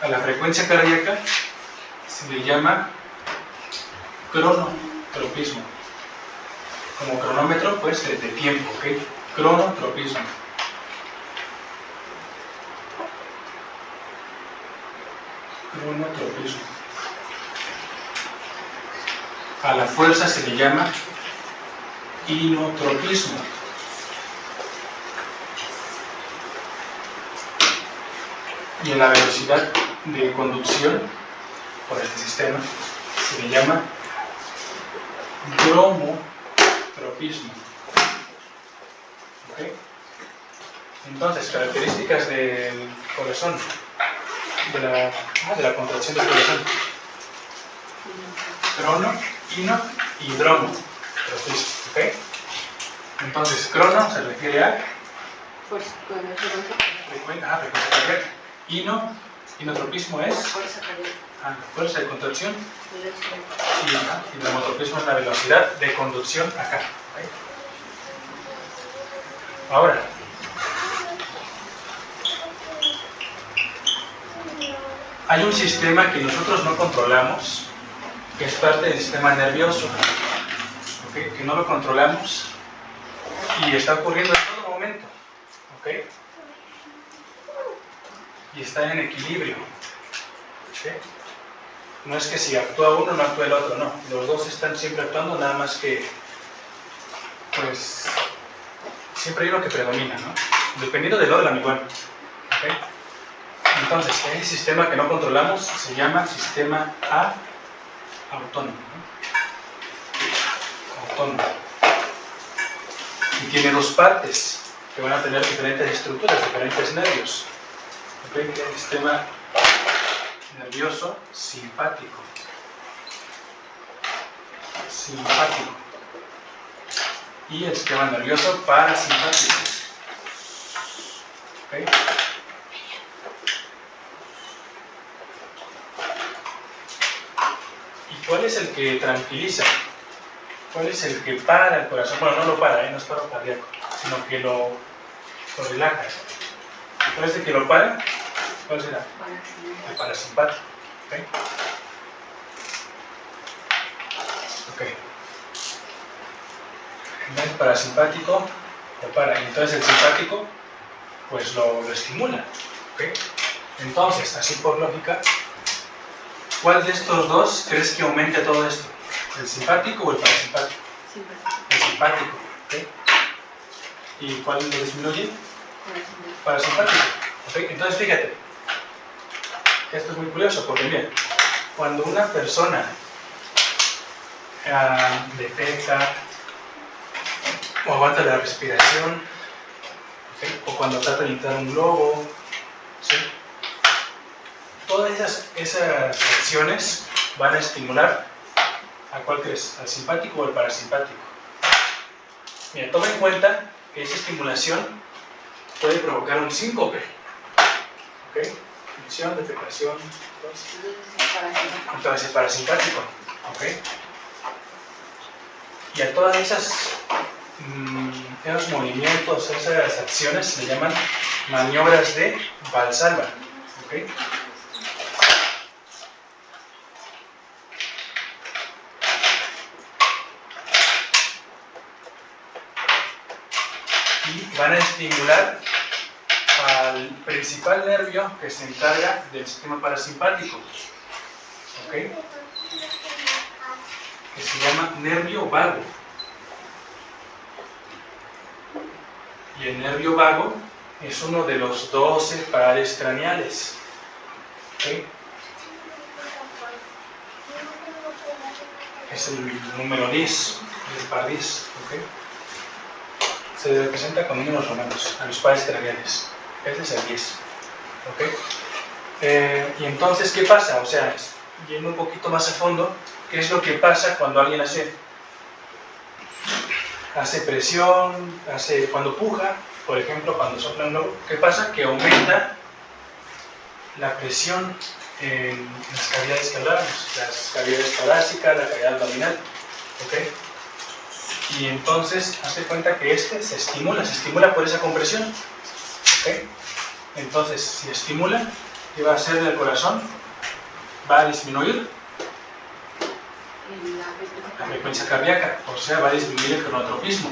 A la frecuencia cardíaca se le llama cronotropismo. Como cronómetro, pues, de tiempo, ¿ok? Cronotropismo. Cronotropismo. A la fuerza se le llama inotropismo. Y en la velocidad de conducción por este sistema se le llama bromotropismo. ¿Okay? Entonces, características del corazón, de la contracción del corazón: crono, ino y bromotropismo. ¿Okay? Entonces, crono se refiere a frecuencia cardíaca. Inotropismo es la fuerza de contracción, y bromotropismo es la velocidad de conducción acá. ¿Okay? Ahora, hay un sistema que nosotros no controlamos, que es parte del sistema nervioso, ¿okay? Que no lo controlamos y está ocurriendo en todo momento, ¿okay? Y está en equilibrio, ¿okay? No es que si actúa uno no actúa el otro, no, los dos están siempre actuando, nada más que, pues, siempre hay uno que predomina, ¿no? Dependiendo del órgano igual, ¿okay? Entonces, ese sistema que no controlamos se llama sistema autónomo, ¿no? Autónomo. Y tiene dos partes que van a tener diferentes estructuras, diferentes nervios. ¿Okay? El sistema nervioso simpático. Y el sistema nervioso parasimpático. ¿Okay? ¿Y cuál es el que tranquiliza? ¿Cuál es el que para el corazón? Bueno, no lo para, no es paro cardíaco, sino que lo relaja. ¿Cuál es el que lo para? ¿Cuál será? El parasimpático. ¿Okay? Okay. El parasimpático lo para, y entonces el simpático pues lo estimula. ¿Okay? Entonces, así por lógica, ¿cuál de estos dos crees que aumente todo esto? ¿El simpático o el parasimpático? El simpático. ¿Okay? ¿Y cuál lo disminuye? Parasimpático. ¿Okay? Entonces, fíjate, esto es muy curioso porque, mira, cuando una persona defeca o aguanta la respiración, ¿okay? O cuando trata de inflar un globo, ¿sí? Todas esas acciones van a estimular ¿a cuál crees? ¿Al simpático o al parasimpático? Mira, toma en cuenta esa estimulación puede provocar un síncope. ¿Ok? Función, defecación, entonces parasimpático. ¿Ok? Y a todas esos movimientos, esas acciones se le llaman maniobras de Valsalva. ¿Ok? Y van a estimular al principal nervio que se encarga del sistema parasimpático. ¿Ok? Que se llama nervio vago. Y el nervio vago es uno de los 12 pares craneales. ¿Ok? Es el número 10, el par 10. ¿Ok? Se representa con números romanos a los pares craneales. Este es el 10. ¿Ok? Y entonces, ¿qué pasa? O sea, yendo un poquito más a fondo, ¿qué es lo que pasa cuando alguien hace presión, cuando puja, por ejemplo, cuando sopla un globo? ¿Qué pasa? Que aumenta la presión en las cavidades que hablábamos, las cavidades torácicas, la cavidad abdominal. ¿Ok? Y entonces, hazte cuenta que se estimula por esa compresión. ¿Ok? Entonces, si estimula, ¿qué va a hacer del corazón? Va a disminuir la frecuencia cardíaca, o sea, va a disminuir el cronotropismo,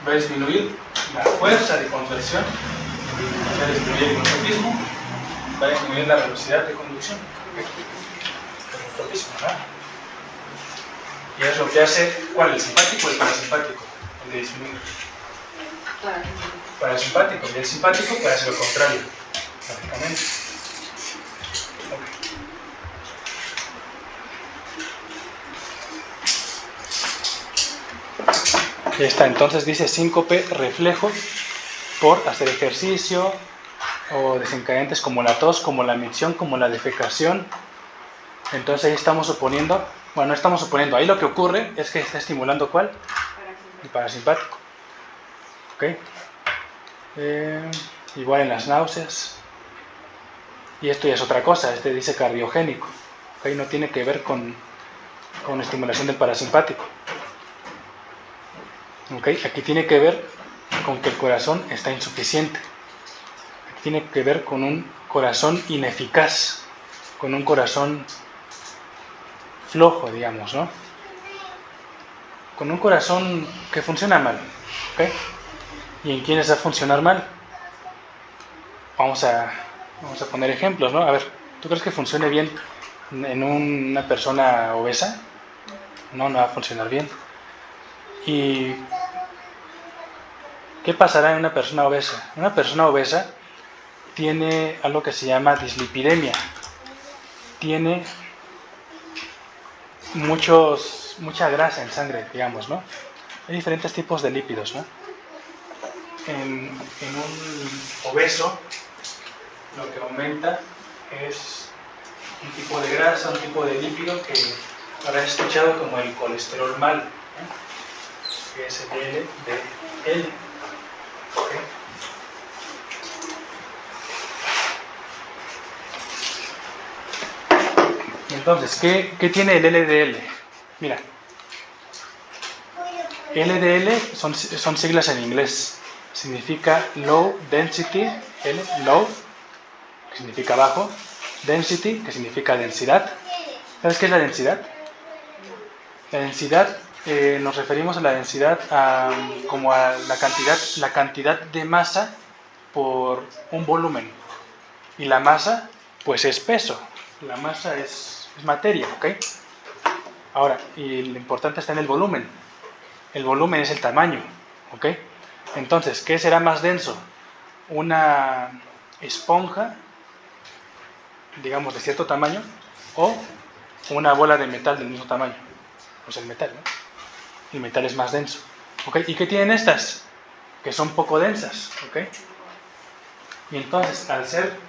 va a disminuir la fuerza de conversión, va a disminuir el cronotropismo, va a disminuir la velocidad de conducción. Cronotropismo, ¿verdad? Y es lo que hace, ¿cuál? ¿El simpático o el parasimpático? El de disminuir. Parasimpático, y el simpático que hace lo contrario, prácticamente. Ya está, entonces dice síncope, reflejo por hacer ejercicio o desencadenantes como la tos, como la micción, como la defecación. Entonces ahí estamos suponiendo, bueno, no estamos suponiendo, ahí lo que ocurre es que está estimulando ¿cuál? El parasimpático. ¿Ok? Igual en las náuseas. Y esto ya es otra cosa, dice cardiogénico. ¿Ok? No tiene que ver con estimulación del parasimpático. ¿Ok? Aquí tiene que ver con que el corazón está insuficiente. Aquí tiene que ver con un corazón ineficaz, con un corazón flojo, digamos, ¿no? Con un corazón que funciona mal. ¿Ok? ¿Y en quiénes va a funcionar mal? Vamos a poner ejemplos, ¿no? A ver, ¿tú crees que funcione bien en una persona obesa? No va a funcionar bien. ¿Y qué pasará en una persona obesa? Una persona obesa tiene algo que se llama dislipidemia. Tiene mucha grasa en sangre, digamos, ¿no? Hay diferentes tipos de lípidos, ¿no? En un obeso, lo que aumenta es un tipo de grasa, un tipo de lípido que habrás escuchado como el colesterol mal, ¿eh? Que es el LDL. ¿Okay? Entonces, ¿qué tiene el LDL? Mira, LDL son siglas en inglés. Significa Low Density, Low, que significa bajo, Density, que significa densidad. ¿Sabes qué es la densidad? La densidad, nos referimos a la densidad como a la cantidad de masa por un volumen. Y la masa, pues es peso. La masa es materia, ¿ok? Ahora, y lo importante está en el volumen. El volumen es el tamaño, ¿ok? Entonces, ¿qué será más denso? ¿Una esponja, digamos, de cierto tamaño, o una bola de metal del mismo tamaño? Pues el metal, ¿no? El metal es más denso, ¿ok? ¿Y qué tienen estas? Que son poco densas, ¿ok? Y entonces, al ser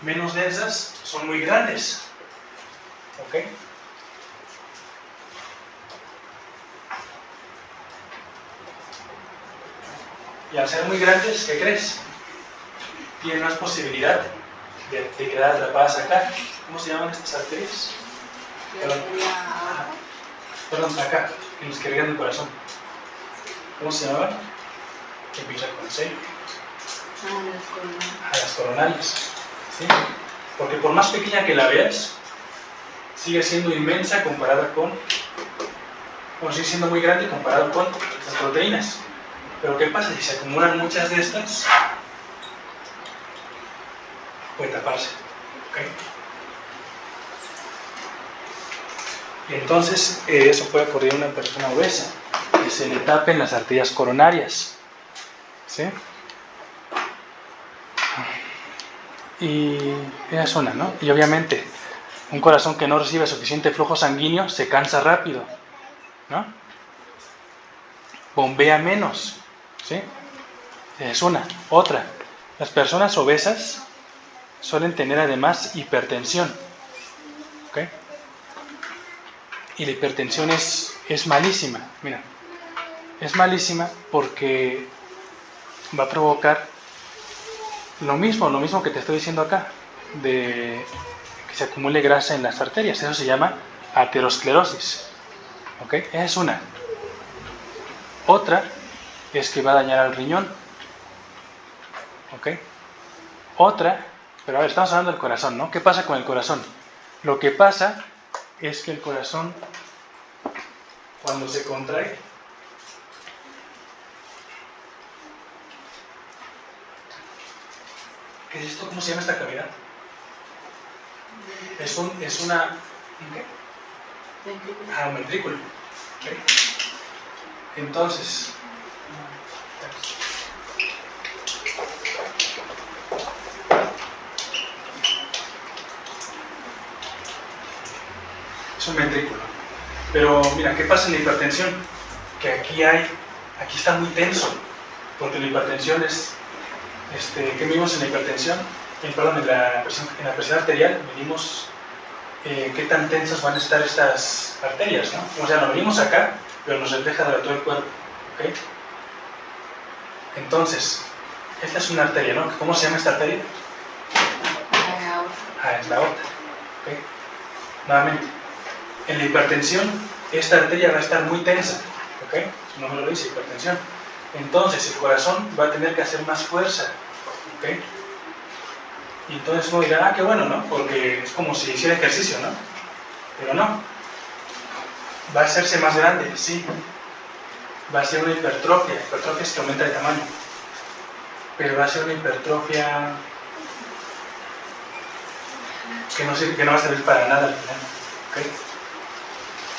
menos densas, son muy grandes, ¿ok? Y al ser muy grandes, ¿qué crees? Tienen más posibilidad de quedar atrapadas acá. ¿Cómo se llaman estas arterias? Perdón, acá, en los que irrigan el corazón. ¿Cómo se llamaban? Que empieza con C. A las coronarias. ¿Sí? Porque por más pequeña que la veas, sigue siendo inmensa comparada con, bueno, sigue siendo muy grande comparado con las proteínas. Pero ¿qué pasa? Si se acumulan muchas de estas, puede taparse. ¿Okay? Y entonces eso puede ocurrir en una persona obesa, que se le tapen las arterias coronarias. ¿Sí? Y esa es una, ¿no? Y obviamente, un corazón que no recibe suficiente flujo sanguíneo se cansa rápido, ¿no? Bombea menos, ¿sí? Es una. Otra, las personas obesas suelen tener además hipertensión, ¿ok? Y la hipertensión es malísima, mira, es malísima porque va a provocar lo mismo que te estoy diciendo acá, de que se acumule grasa en las arterias. Eso se llama aterosclerosis, ¿ok? Esa es una. Otra es que va a dañar al riñón, ¿ok? Otra, pero a ver, estamos hablando del corazón, ¿no? ¿Qué pasa con el corazón? Lo que pasa es que el corazón, cuando se contrae, ¿qué es esto? ¿Cómo se llama esta cavidad? Es una... ¿qué? Un ventrículo. ¿Okay? Entonces, es un ventrículo. Pero mira, ¿qué pasa en la hipertensión? Que aquí está muy tenso, porque la hipertensión es, ¿qué medimos en la hipertensión? Perdón, en la presión arterial medimos qué tan tensas van a estar estas arterias, ¿no? O sea, lo medimos acá, pero nos refleja de todo el cuerpo, ¿ok? Entonces, esta es una arteria, ¿no? ¿Cómo se llama esta arteria? Es la aorta, ¿ok? Nuevamente, en la hipertensión, esta arteria va a estar muy tensa, ¿ok? Su nombre lo dice, hipertensión. Entonces, el corazón va a tener que hacer más fuerza, ¿ok? Y entonces uno dirá, qué bueno, ¿no? Porque es como si hiciera ejercicio, ¿no? Pero no. Va a hacerse más grande, sí. Va a ser una hipertrofia. Hipertrofia es que aumenta de tamaño. Pero va a ser una hipertrofia que no va a servir para nada al final, ¿ok?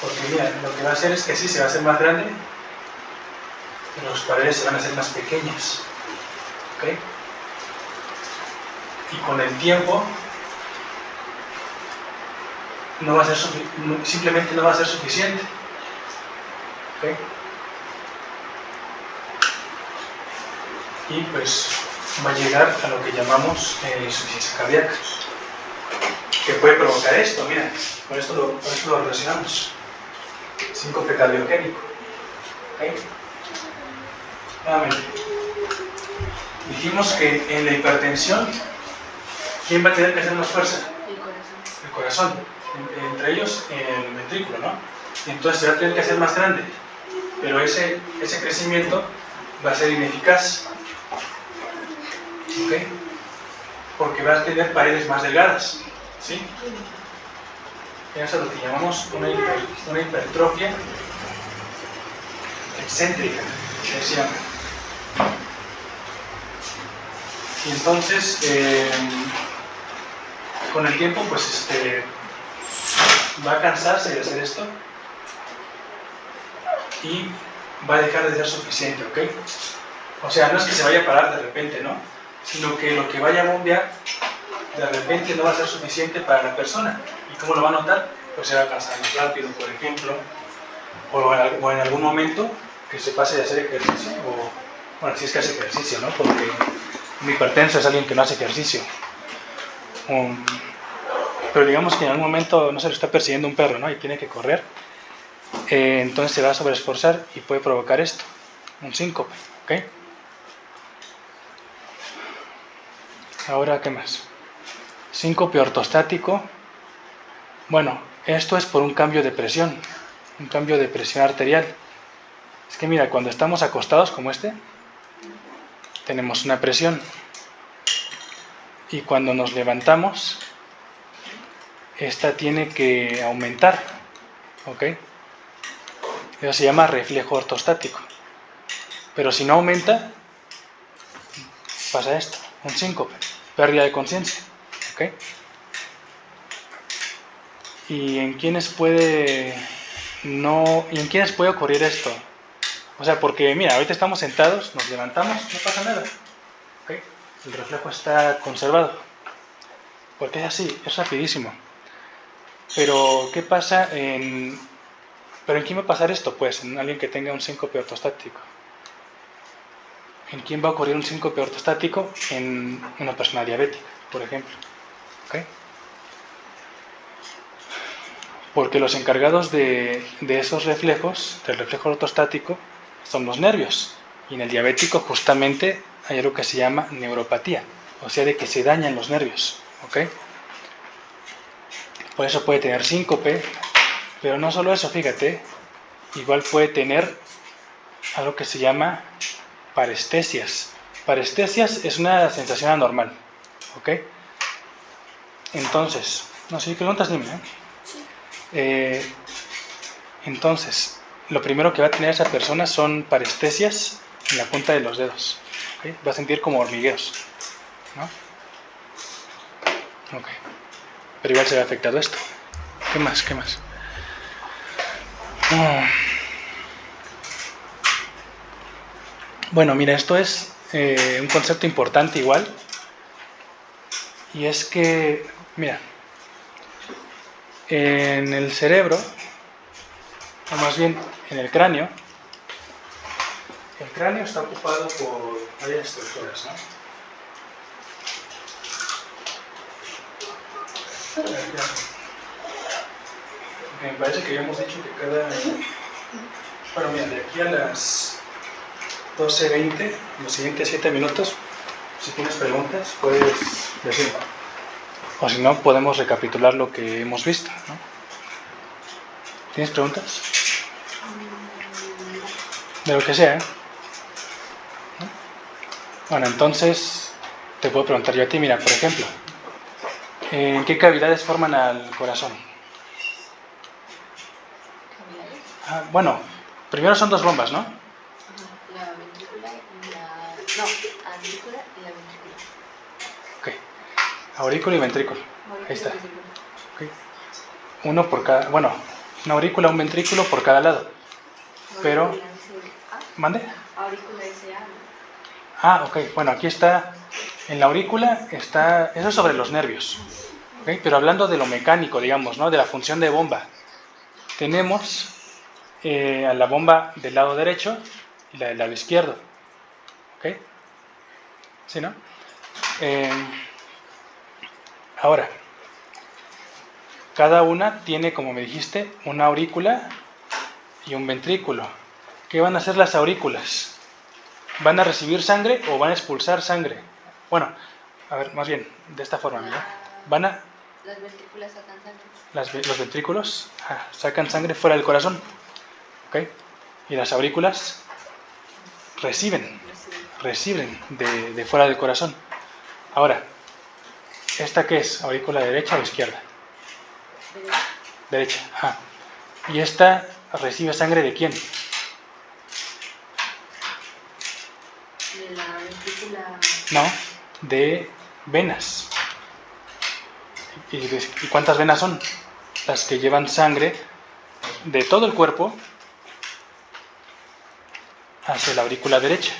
Porque mira, lo que va a hacer es que sí, se va a hacer más grande, pero las paredes se van a hacer más pequeñas, ¿ok? Y con el tiempo no va a ser simplemente no va a ser suficiente, ¿ok? Y pues va a llegar a lo que llamamos insuficiencia cardíaca, que puede provocar esto, mira, con esto lo relacionamos, síncope cardiogénico, ¿ok? Nuevamente, dijimos que en la hipertensión, ¿quién va a tener que hacer más fuerza? El corazón. Entre ellos el ventrículo, ¿no? Y entonces se va a tener que hacer más grande, pero ese crecimiento va a ser ineficaz, ¿ok? Porque va a tener paredes más delgadas, ¿sí? Eso es lo que llamamos una hipertrofia excéntrica, que se llama. Y entonces, con el tiempo, pues va a cansarse de hacer esto y va a dejar de ser suficiente, ¿ok? O sea, no es que se vaya a parar de repente, ¿no? Sino que lo que vaya a bombear de repente no va a ser suficiente para la persona. ¿Y cómo lo va a notar? Pues se va a cansar más rápido, por ejemplo, o en algún momento que se pase de hacer ejercicio, o bueno, si es que hace ejercicio, ¿no? Porque un hipertenso es alguien que no hace ejercicio. Pero digamos que en algún momento no se lo está persiguiendo un perro, ¿no? Y tiene que correr. Entonces se va a sobreesforzar y puede provocar esto, un síncope, ¿ok? Ahora, ¿qué más? Síncope ortostático. Bueno, esto es por un cambio de presión arterial. Es que mira, cuando estamos acostados como tenemos una presión. Y cuando nos levantamos, esta tiene que aumentar. ¿Ok? Eso se llama reflejo ortostático. Pero si no aumenta, pasa esto, un síncope, pérdida de conciencia. ¿Ok? ¿Y en quiénes puede ocurrir esto? O sea, porque mira, ahorita estamos sentados, nos levantamos, no pasa nada. ¿Ok? El reflejo está conservado. Porque es así, es rapidísimo. Pero, ¿qué pasa ¿Pero en quién va a pasar esto? Pues en alguien que tenga un síncope ortostático. ¿En quién va a ocurrir un síncope ortostático? En una persona diabética, por ejemplo. ¿Ok? Porque los encargados de esos reflejos, del reflejo ortostático, son los nervios. Y en el diabético justamente hay algo que se llama neuropatía, o sea, de que se dañan los nervios. ¿Ok? Por eso puede tener síncope, pero no solo eso, fíjate, igual puede tener algo que se llama parestesias. Parestesias es una sensación anormal. ¿Ok? Entonces, no sé, si preguntas, dime. Entonces, lo primero que va a tener esa persona son parestesias en la punta de los dedos. ¿Okay? Va a sentir como hormigueos, ¿no? Ok. Pero igual se ve afectado esto. ¿Qué más? ¿Qué más? Bueno, mira, esto es un concepto importante igual. Y es que, mira, en el cerebro, o más bien en el cráneo está ocupado por varias estructuras, ¿no? Me parece que habíamos dicho que cada... Bueno, mira, de aquí a las 12:20, los siguientes 7 minutos, si tienes preguntas, puedes decirlo. O si no, podemos recapitular lo que hemos visto, ¿no? ¿Tienes preguntas? De lo que sea, ¿eh? ¿No? Bueno, entonces te puedo preguntar yo a ti, mira, por ejemplo, ¿en qué cavidades forman al corazón? Bueno, primero son dos bombas, ¿no? La ventrícula y la... No, aurícula y la ventrícula. Ok. Aurícula y ventrículo. Aurícula Ahí está. y ventrícula. Okay. Uno por cada... Bueno, una aurícula, un ventrículo por cada lado. Pero... ¿Mande? Aurícula SA, ¿no? Ah, ok. Bueno, aquí está... En la aurícula está... Eso es sobre los nervios. ¿Okay? Pero hablando de lo mecánico, digamos, ¿no? De la función de bomba. Tenemos a la bomba del lado derecho y la del lado izquierdo. ¿Ok? ¿Sí, no? Ahora, cada una tiene, como me dijiste, una aurícula y un ventrículo. ¿Qué van a hacer las aurículas? ¿Van a recibir sangre o van a expulsar sangre? Bueno, a ver, más bien, de esta forma, mira. Van a... Las ventrículas sacan sangre. Los ventrículos sacan sangre fuera del corazón. ¿Ok? Y las aurículas reciben de fuera del corazón. Ahora, ¿esta qué es? ¿Aurícula derecha o izquierda? Derecha. Ajá. ¿Y esta recibe sangre de quién? De la ventrícula. No, de venas. ¿Y cuántas venas son? Las que llevan sangre de todo el cuerpo hacia la aurícula derecha.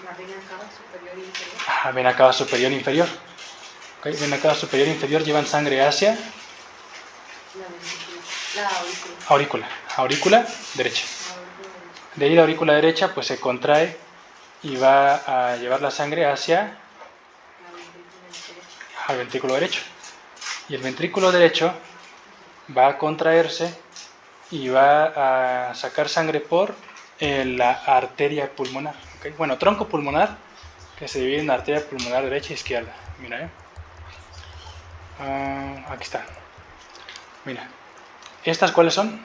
La vena cava superior e inferior. Vena cava superior e inferior. ¿Okay? Vena cava superior e inferior llevan sangre hacia la ventrícula. La aurícula. Aurícula derecha. De ahí la aurícula derecha pues se contrae y va a llevar la sangre hacia al ventrículo derecho. Y el ventrículo derecho va a contraerse y va a sacar sangre por la arteria pulmonar. ¿Okay? Bueno, tronco pulmonar, que se divide en arteria pulmonar derecha e izquierda. Mira, aquí está. Mira. ¿Estas cuáles son?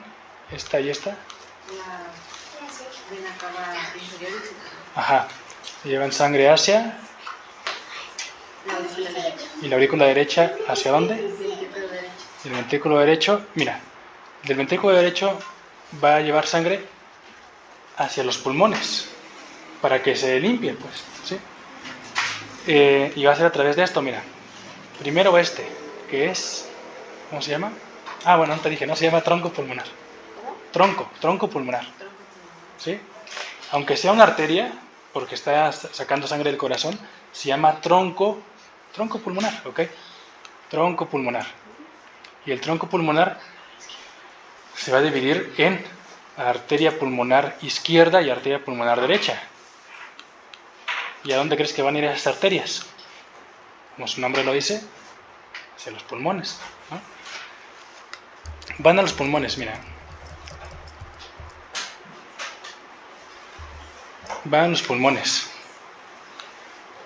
Esta y esta. La vena cava inferior y superior. Ajá. Llevan sangre hacia. La aurícula derecha. ¿Y la aurícula derecha hacia dónde? El ventrículo derecho. El ventrículo derecho, mira, del ventrículo derecho va a llevar sangre hacia los pulmones para que se limpie, pues, ¿sí? Y va a ser a través de esto, mira. Primero este, que es, ¿cómo se llama? Ah, bueno, no te dije, no, se llama tronco pulmonar. ¿Cómo? Tronco pulmonar, Tronco pulmonar. ¿sí? Aunque sea una arteria, porque está sacando sangre del corazón, se llama tronco pulmonar, ¿ok? Tronco pulmonar. Y el tronco pulmonar se va a dividir en arteria pulmonar izquierda y arteria pulmonar derecha. ¿Y a dónde crees que van a ir esas arterias? Como su nombre lo dice, hacia los pulmones, ¿no? Van a los pulmones, mira. Van a los pulmones.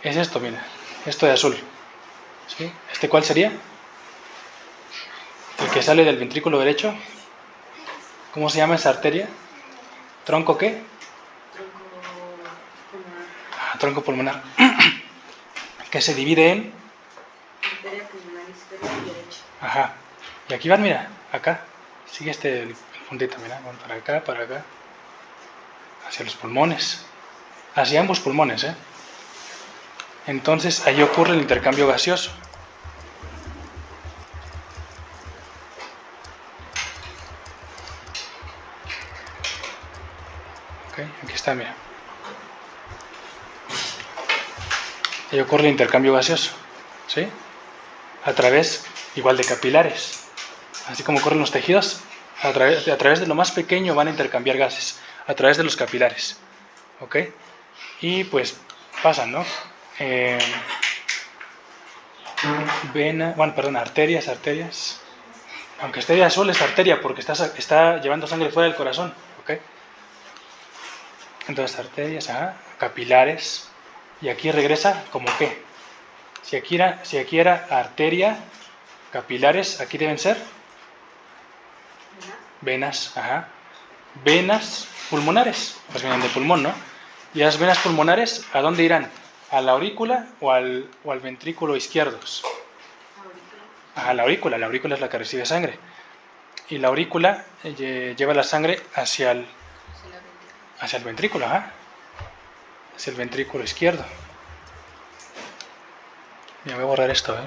Es esto, mira. Esto de azul. ¿Sí? ¿Este cuál sería? El que sale del ventrículo derecho. ¿Cómo se llama esa arteria? ¿Tronco qué? Tronco pulmonar. Tronco pulmonar. Que se divide en... Arteria pulmonar izquierda y derecha. Ajá. Y aquí van, mira, acá. Sigue el puntito, mira. Van para acá. Hacia los pulmones. Hacia ambos pulmones, ¿eh? Entonces ahí ocurre el intercambio gaseoso. Ok, aquí está, mira. Ahí ocurre el intercambio gaseoso, ¿sí? A través, igual, de capilares. Así como ocurren los tejidos, a través de lo más pequeño van a intercambiar gases, a través de los capilares, ¿ok? Y pues pasan, ¿no? Arterias. Aunque esté de azul es arteria porque está llevando sangre fuera del corazón, ¿ok? Entonces arterias, capilares. Y aquí regresa como qué. Si aquí era arteria, capilares, aquí deben ser venas, venas pulmonares, pues vienen de pulmón, ¿no? Y las venas pulmonares, ¿a dónde irán? ¿A la aurícula o al ventrículo izquierdos? A la aurícula es la que recibe sangre. Y la aurícula lleva la sangre hacia el ventrículo, hacia el ventrículo izquierdo. Ya voy a borrar esto,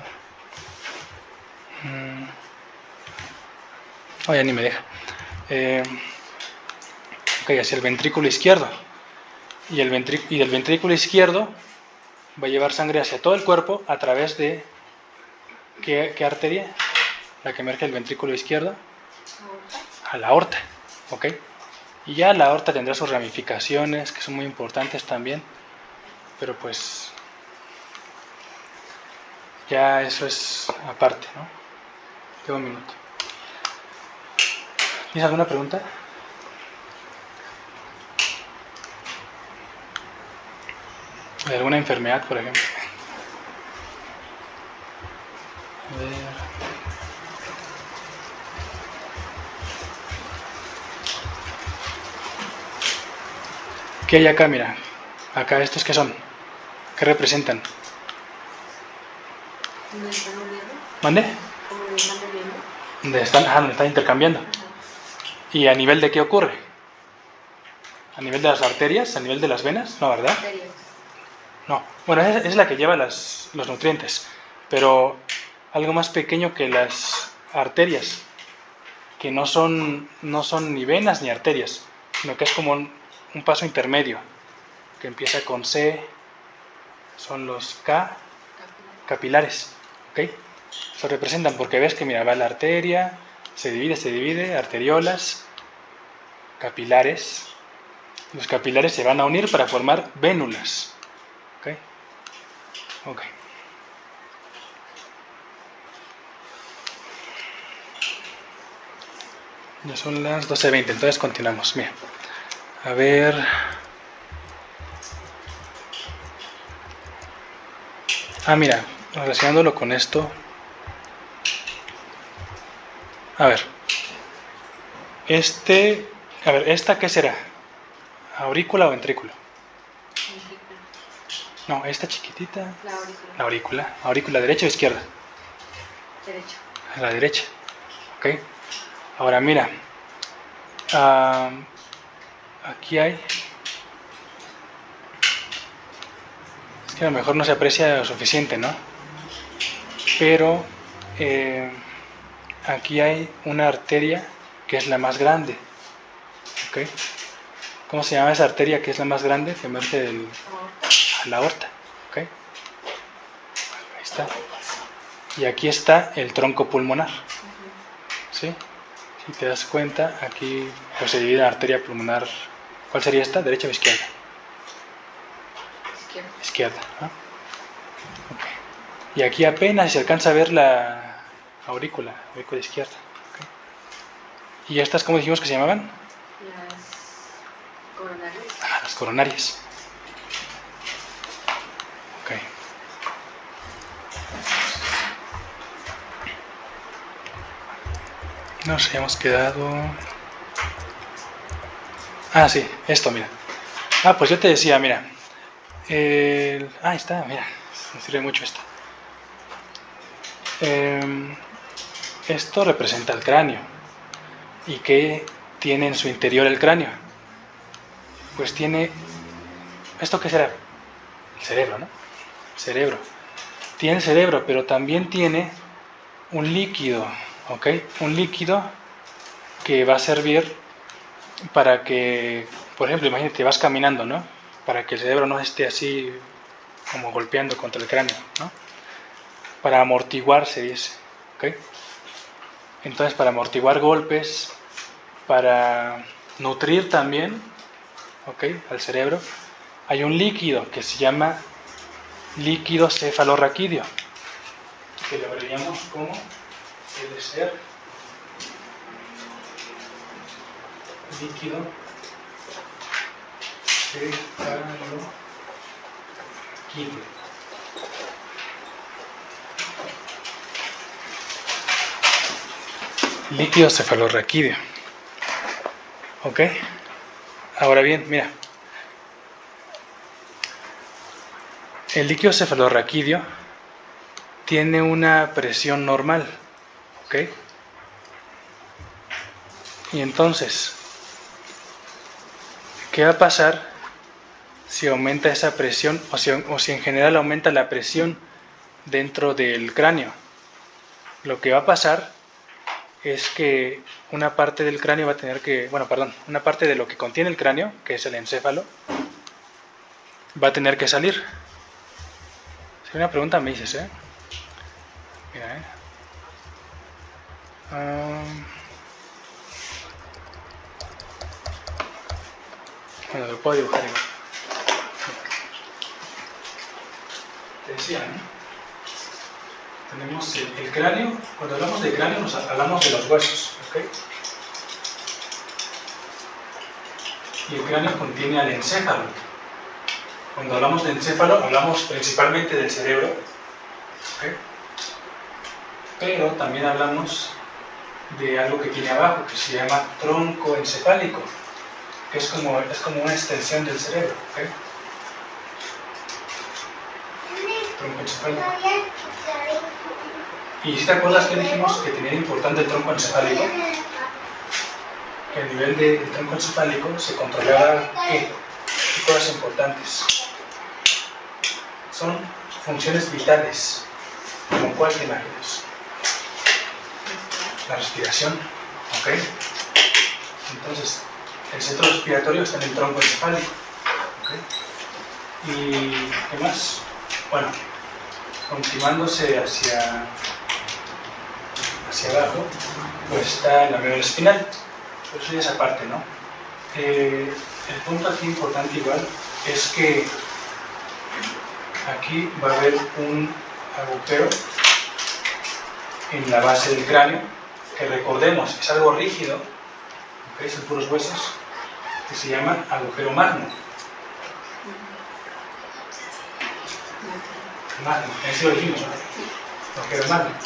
ya ni me deja. Ok, hacia el ventrículo izquierdo. Y del ventrículo izquierdo va a llevar sangre hacia todo el cuerpo a través de... ¿Qué arteria? La que emerge del ventrículo izquierdo. A la aorta, ¿ok? Y ya la aorta tendrá sus ramificaciones, que son muy importantes también. Pero pues... ya eso es aparte, ¿no? Tengo un minuto. ¿Tienes alguna pregunta? ¿De alguna enfermedad, por ejemplo? A ver. ¿Qué hay acá? Mira. Acá, ¿estos qué son? ¿Qué representan? ¿Dónde están uniendo? ¿Mande? ¿Cómo lo están uniendo? Donde están intercambiando. ¿Y a nivel de qué ocurre? ¿A nivel de las arterias? ¿A nivel de las venas? No, ¿verdad? Arterias. No. Bueno, es la que lleva los nutrientes. Pero algo más pequeño que las arterias, que no son ni venas ni arterias, sino que es como un paso intermedio, que empieza con C, son los capilares, ¿ok? Se representan porque ves que, mira, va la arteria, se divide, arteriolas, capilares. Los capilares se van a unir para formar vénulas, ¿ok? Ok. Ya son las 12:20, entonces continuamos. Mira, a ver. Ah, mira, relacionándolo con esto. A ver. ¿Esta qué será? ¿Aurícula o ventrículo? Ventrículo. No, esta chiquitita. La aurícula. La aurícula. ¿Aurícula derecha o izquierda? Derecho. La derecha. Ok. Ahora mira. Aquí hay. Es que a lo mejor no se aprecia lo suficiente, ¿no? Pero aquí hay una arteria que es la más grande. ¿Ok? ¿Cómo se llama esa arteria que es la más grande? Que emerge del, a la aorta. ¿Ok? Ahí está. Y aquí está el tronco pulmonar. ¿Sí? Si te das cuenta, aquí pues, se divide la arteria pulmonar. ¿Cuál sería esta? ¿Derecha o izquierda? Izquierda. Izquierda. ¿No? Okay. Y aquí apenas se alcanza a ver la aurícula izquierda. Okay. ¿Y estas cómo dijimos que se llamaban? Las coronarias. Las coronarias. Ok. Nos habíamos quedado... Ah, sí, esto, mira. Ah, pues yo te decía, mira. Ahí está, mira. Me sirve mucho esto. Esto representa el cráneo. ¿Y qué tiene en su interior el cráneo? Pues tiene... ¿Esto qué será? El cerebro, ¿no? El cerebro. Tiene el cerebro, pero también tiene un líquido, ¿ok? Un líquido que va a servir para que, por ejemplo, imagínate, vas caminando, ¿no? Para que el cerebro no esté así como golpeando contra el cráneo, ¿no? Para amortiguar, se dice, ¿ok? Entonces, para amortiguar golpes, para nutrir también, ¿ok? Al cerebro, hay un líquido que se llama líquido cefalorraquídeo, que lo abreviamos como LCR, líquido cefalorraquídeo. Líquido cefalorraquídeo. ¿Ok? Ahora bien, mira. El líquido cefalorraquídeo tiene una presión normal. ¿Ok? Y entonces, ¿qué va a pasar si aumenta esa presión o si en general aumenta la presión dentro del cráneo? Lo que va a pasar es que una parte del cráneo va a tener que, una parte de lo que contiene el cráneo, que es el encéfalo, va a tener que salir. Si hay una pregunta me dices, ¿eh? Mira, bueno, lo puedo dibujar igual. Te decía, ¿no? Tenemos el cráneo. Cuando hablamos de cráneo nos hablamos de los huesos, ¿ok? Y el cráneo contiene al encéfalo. Cuando hablamos de encéfalo hablamos principalmente del cerebro, ¿ok? Pero también hablamos de algo que tiene abajo, que se llama tronco encefálico, que es como una extensión del cerebro, ¿ok? Tronco encefálico. ¿Y si te acuerdas que dijimos que tenía importante el tronco encefálico? Que a nivel del tronco encefálico se controlaba ¿qué cosas importantes? Son funciones vitales, como cuál te imaginas. La respiración, ¿ok? Entonces, el centro respiratorio está en el tronco encefálico, ¿ok? ¿Y qué más? Bueno, continuándose hacia abajo, pues está la médula espinal. Por eso ya esa parte, ¿no? El punto aquí importante igual es que aquí va a haber un agujero en la base del cráneo, que recordemos, es algo rígido, ¿okay? Son puros huesos, que se llama agujero magno. Magma, eso lo dijimos, ¿no? Lo que era magma.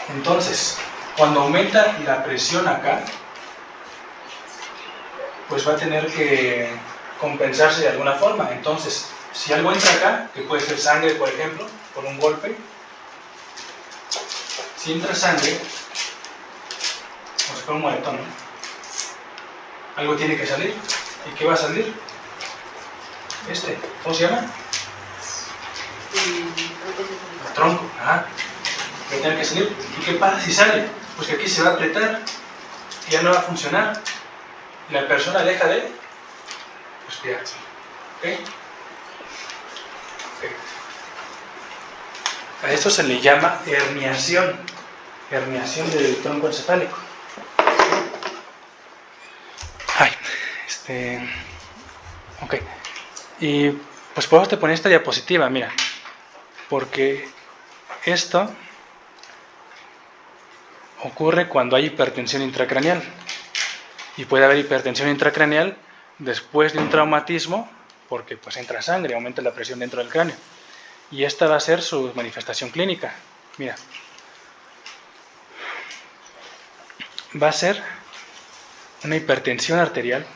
Entonces, cuando aumenta la presión acá, pues va a tener que compensarse de alguna forma. Entonces, si algo entra acá, que puede ser sangre, por ejemplo, por un golpe, si entra sangre, como si fuera un moretón, ¿no? Algo tiene que salir. ¿Y qué va a salir? ¿Cómo se llama? El tronco. Ajá. Va a tener que salir. ¿Y qué pasa si sale? Pues que aquí se va a apretar y ya no va a funcionar. Y la persona deja de respirar. ¿Ok? A esto se le llama herniación. Herniación del tronco encefálico. Ok. Y pues por eso te ponía esta diapositiva, mira. Porque esto ocurre cuando hay hipertensión intracraneal. Y puede haber hipertensión intracraneal después de un traumatismo, porque pues entra sangre, aumenta la presión dentro del cráneo. Y esta va a ser su manifestación clínica. Mira. Va a ser una hipertensión arterial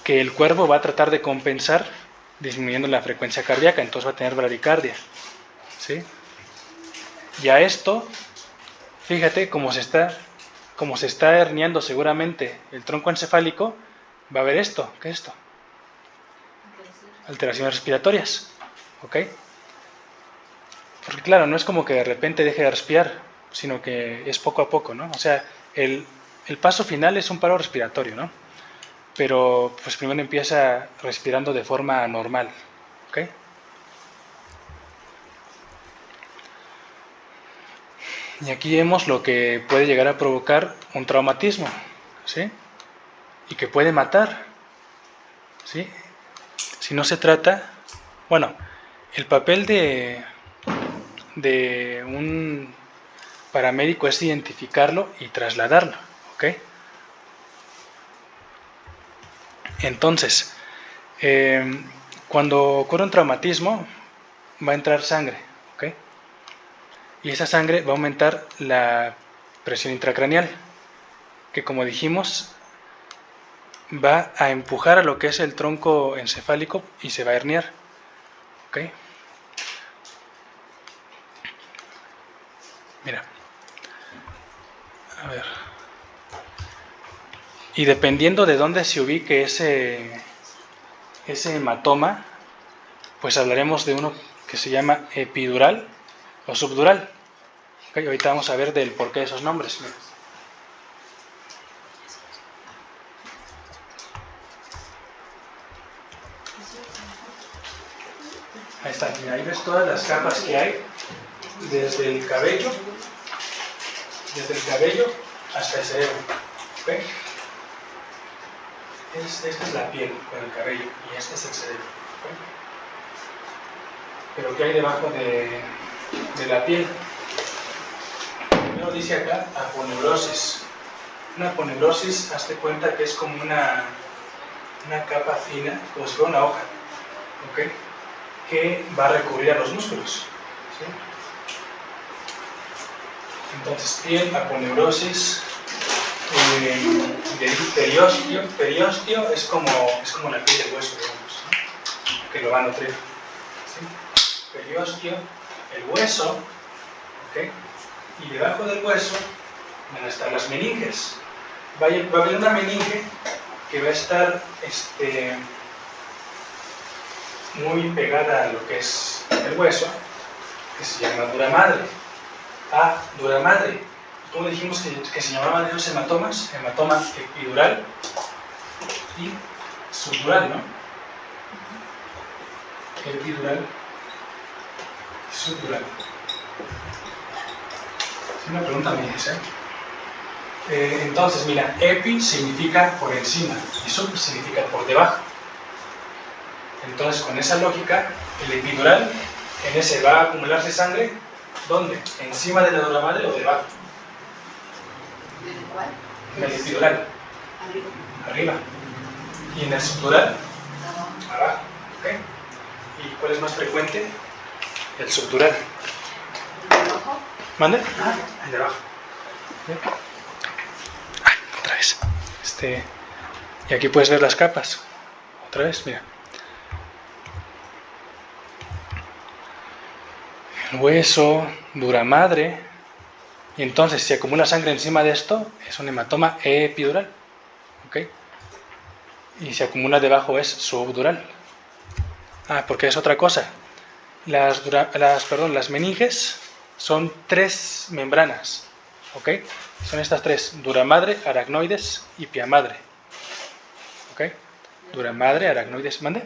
que el cuerpo va a tratar de compensar disminuyendo la frecuencia cardíaca, entonces va a tener bradicardia. ¿Sí? Y a esto, fíjate cómo se está herniando seguramente el tronco encefálico, va a haber esto. ¿Qué es esto? Alteraciones respiratorias. ¿Ok? Porque claro, no es como que de repente deje de respirar, sino que es poco a poco, ¿no? O sea, el paso final es un paro respiratorio, ¿no? Pero pues primero empieza respirando de forma normal, ¿ok? Y aquí vemos lo que puede llegar a provocar un traumatismo, ¿sí? Y que puede matar, ¿sí? Si no se trata, bueno, el papel de un paramédico es identificarlo y trasladarlo, ¿ok? Entonces, cuando ocurre un traumatismo, va a entrar sangre, ¿ok? Y esa sangre va a aumentar la presión intracraneal, que como dijimos, va a empujar a lo que es el tronco encefálico y se va a herniar, ¿ok? Mira, a ver. Y dependiendo de dónde se ubique ese hematoma, pues hablaremos de uno que se llama epidural o subdural. Okay, ahorita vamos a ver del porqué de esos nombres. Mira. Ahí está, mira, ahí ves todas las capas que hay, desde el cabello hasta el cerebro. ¿Okay? Esta es la piel con el cabello y este es el cerebro. ¿Okay? Pero ¿qué hay debajo de la piel? Primero dice acá aponeurosis. Una aponeurosis, hazte cuenta que es como una capa fina, como si fuera una hoja, ¿okay? Que va a recurrir a los músculos. ¿Sí? Entonces, piel, aponeurosis, periostio es como la piel del hueso, digamos, ¿no? Que lo va a nutrir. ¿Sí? Periostio, el hueso, ¿okay? Y debajo del hueso van a estar las meninges. Va a haber una meninge que va a estar muy pegada a lo que es el hueso, que se llama dura madre. Dura madre. ¿Cómo dijimos que se llamaban esos hematomas? Hematoma epidural y subdural, ¿no? Epidural y subdural. Es una pregunta mía, ¿eh? Entonces, mira, epi significa por encima y sub significa por debajo. Entonces, con esa lógica, el epidural, en ese va a acumularse sangre, ¿dónde? ¿Encima de la dura madre o debajo? ¿Cuál? En el epidural. Arriba. Y en el subdural, abajo. ¿Okay? ¿Y cuál es más frecuente? El subdural. ¿Mande? El de abajo. Otra vez. Y aquí puedes ver las capas. Otra vez, mira. El hueso, dura madre. Y entonces, si acumula sangre encima de esto, es un hematoma epidural. ¿Ok? Y si acumula debajo es subdural. Porque es otra cosa. Las meninges son 3 membranas. ¿Ok? Son estas 3. Duramadre, aracnoides y piamadre. ¿Ok? Duramadre, aracnoides. ¿Mande?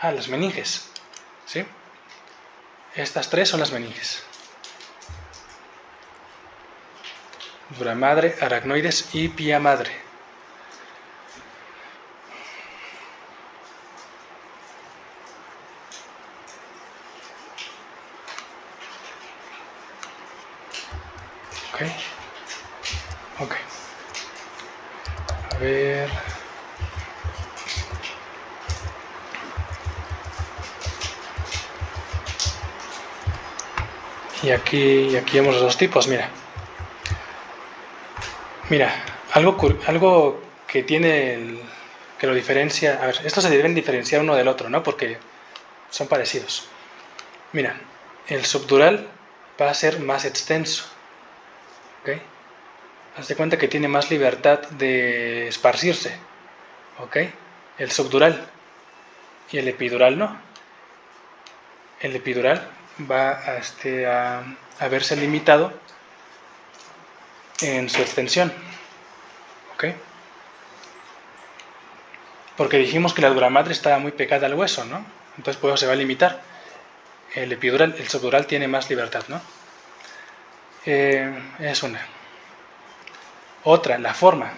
Las meninges. ¿Sí? Estas 3 son las meninges. Duramadre, aracnoides y piamadre. Ok. A ver. Y aquí vemos los dos tipos, mira. Mira, algo que tiene que lo diferencia. A ver, estos se deben diferenciar uno del otro, ¿no? Porque son parecidos. Mira, el subdural va a ser más extenso. ¿Ok? Haz de cuenta que tiene más libertad de esparcirse. ¿Ok? El subdural. Y el epidural no. El epidural va a verse limitado en su extensión. ¿Ok? Porque dijimos que la duramadre estaba muy pegada al hueso, ¿no? Entonces por eso se va a limitar. El subdural tiene más libertad, ¿no? Es una. Otra, la forma.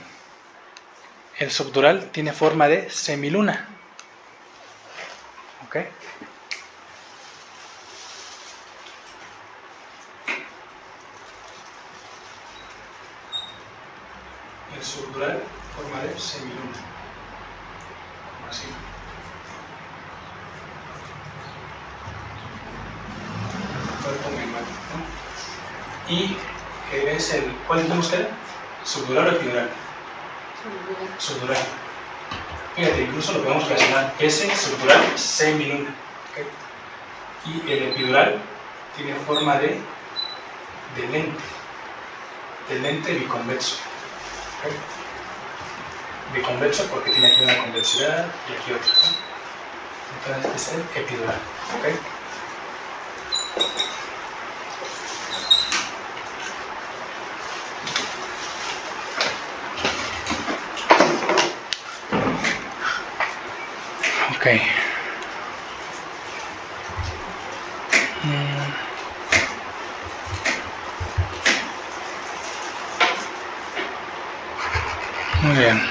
El subdural tiene forma de semiluna. ¿Ok? El subdural, forma de semiluna. Como así. Y es el. ¿Cuál dijimos que era? ¿Subdural o epidural? Subdural. Fíjate, incluso lo podemos relacionar. S, subdural, semiluna. ¿Okay? Y el epidural tiene forma de lente. De lente biconvexo. ¿Okay? Biconvexo porque tiene aquí una convexidad y aquí otra, ¿no? Entonces es el epidural. ¿Okay? Ok. Muy bien.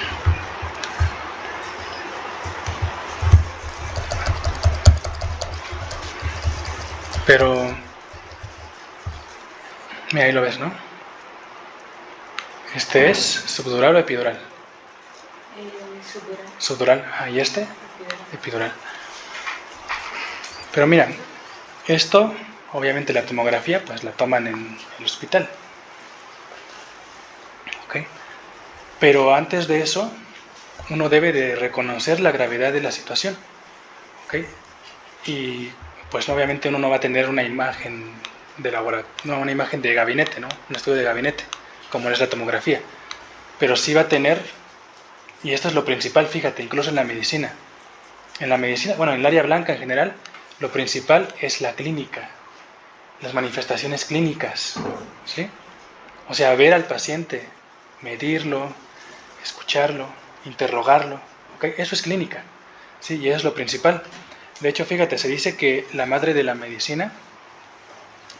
Pero, mira, ahí lo ves, ¿no? Este es subdural o epidural. Subdural. Subdural. ¿Y este? Epidural. Pero mira, esto, obviamente la tomografía, pues la toman en el hospital. ¿Ok? Pero antes de eso, uno debe de reconocer la gravedad de la situación. ¿Ok? Y pues obviamente uno no va a tener una imagen de laboratorio, no, una imagen de gabinete, ¿no? Un estudio de gabinete, como es la tomografía. Pero sí va a tener, y esto es lo principal, fíjate, incluso en la medicina. En la medicina, bueno, en el área blanca en general, lo principal es la clínica, las manifestaciones clínicas, ¿sí? O sea, ver al paciente, medirlo, escucharlo, interrogarlo, ¿ok? Eso es clínica, ¿sí? Y eso es lo principal. De hecho, fíjate, se dice que la madre de la medicina,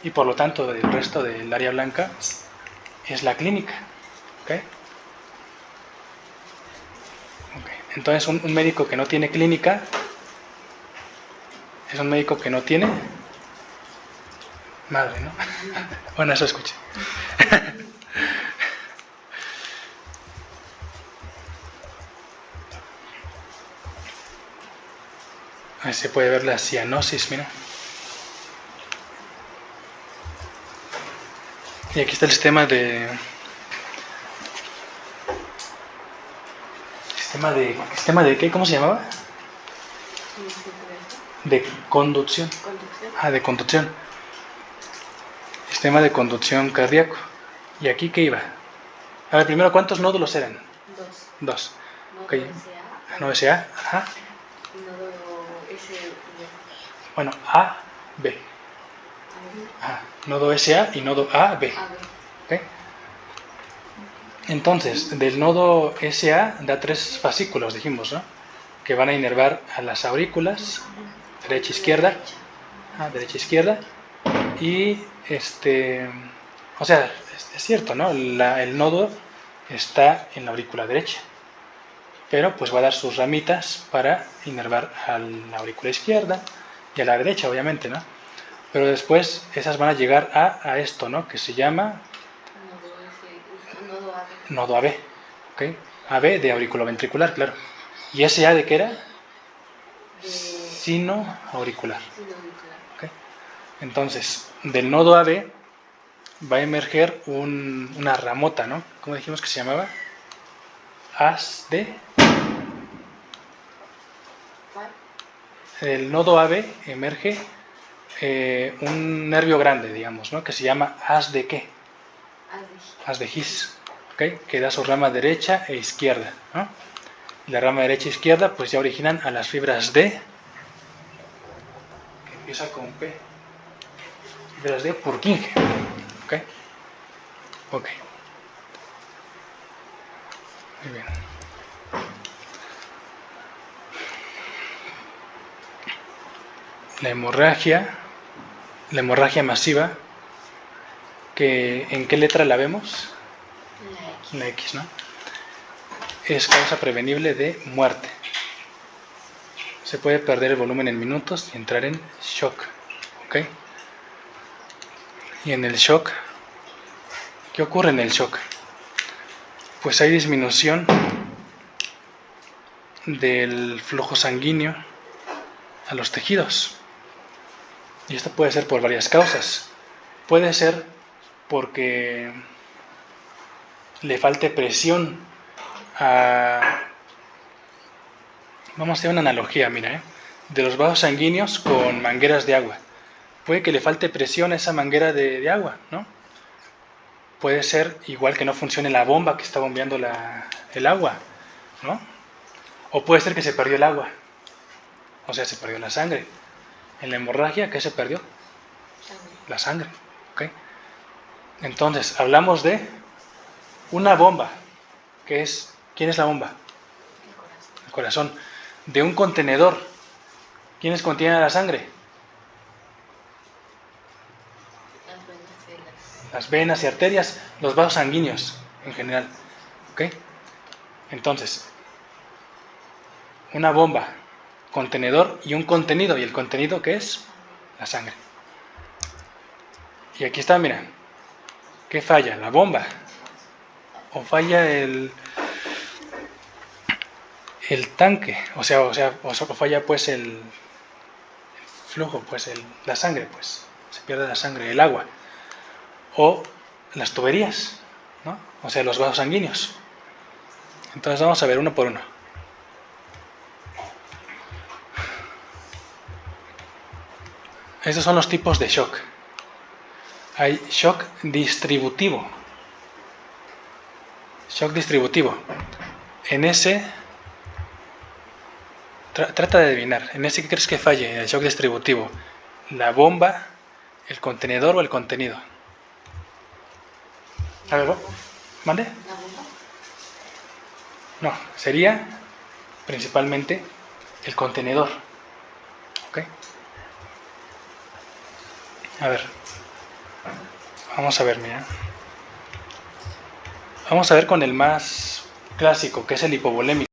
y por lo tanto del resto del área blanca, es la clínica, ¿ok? Entonces, un médico que no tiene clínica es un médico que no tiene madre, ¿no? Bueno, eso escuché. Ahí se puede ver la cianosis, mira. Y aquí está el sistema de ¿qué? ¿Cómo se llamaba? De conducción. De conducción. Sistema de conducción cardíaco. ¿Y aquí qué iba? A ver, primero, ¿cuántos nódulos eran? Dos. Nodo Okay. SA. Nodo SA, ajá. Y nodo SB. Bueno, A, B. Ajá. Nodo SA y nodo AB. ¿Okay? Entonces, del nodo SA da 3 fascículos, dijimos, ¿no? Que van a inervar a las aurículas, derecha, izquierda, derecha, izquierda, y o sea, es cierto, ¿no? El nodo está en la aurícula derecha, pero pues va a dar sus ramitas para inervar a la aurícula izquierda y a la derecha, obviamente, ¿no? Pero después esas van a llegar a esto, ¿no? Que se llama nodo AB, ¿ok? AB de auriculoventricular, claro. ¿Y ese A de qué era? Sino auricular. ¿Okay? Entonces, del nodo AB va a emerger una ramota, ¿no? ¿Cómo dijimos que se llamaba? Haz de... Del nodo AB emerge un nervio grande, digamos, ¿no? Que se llama haz de qué? Haz de His, ¿okay? Que da su rama derecha e izquierda, ¿no? Y la rama derecha e izquierda pues ya originan a las fibras D, que empieza con P, fibras de Purkinje, ¿ok? Ok. Muy bien. La hemorragia masiva, ¿en qué letra la vemos? La X, ¿no? Es causa prevenible de muerte. Se puede perder el volumen en minutos y entrar en shock, ¿ok? Y en el shock, ¿qué ocurre en el shock? Pues hay disminución del flujo sanguíneo a los tejidos. Y esto puede ser por varias causas. Puede ser porque le falte presión a... Vamos a hacer una analogía, mira, de los vasos sanguíneos con mangueras de agua. Puede que le falte presión a esa manguera de agua, ¿no? Puede ser igual que no funcione la bomba que está bombeando el agua, ¿no? O puede ser que se perdió el agua, o sea, se perdió la sangre. En la hemorragia, ¿qué se perdió? La sangre, ¿ok? Entonces, hablamos de una bomba, que es... ¿Quién es la bomba? El corazón. De un contenedor. ¿Quiénes contienen la sangre? Las venas y arterias, los vasos sanguíneos en general, ¿ok? Entonces, una bomba, contenedor y un contenido. ¿Y el contenido qué es? La sangre. Y aquí está, mira. ¿Qué falla? ¿La bomba? ¿O falla el tanque? O falla pues el flujo, pues la sangre, pues. Se pierde la sangre, el agua. O las tuberías, ¿no? O sea, los vasos sanguíneos. Entonces vamos a ver uno por uno. Estos son los tipos de shock. Hay shock distributivo. Shock distributivo. En ese... Trata de adivinar. ¿En ese qué crees que falle? El shock distributivo. ¿La bomba, el contenedor o el contenido? A ver, ¿mande? No, sería principalmente el contenedor. ¿Ok? A ver. Vamos a ver, mira. Vamos a ver con el más clásico, que es el hipovolémico.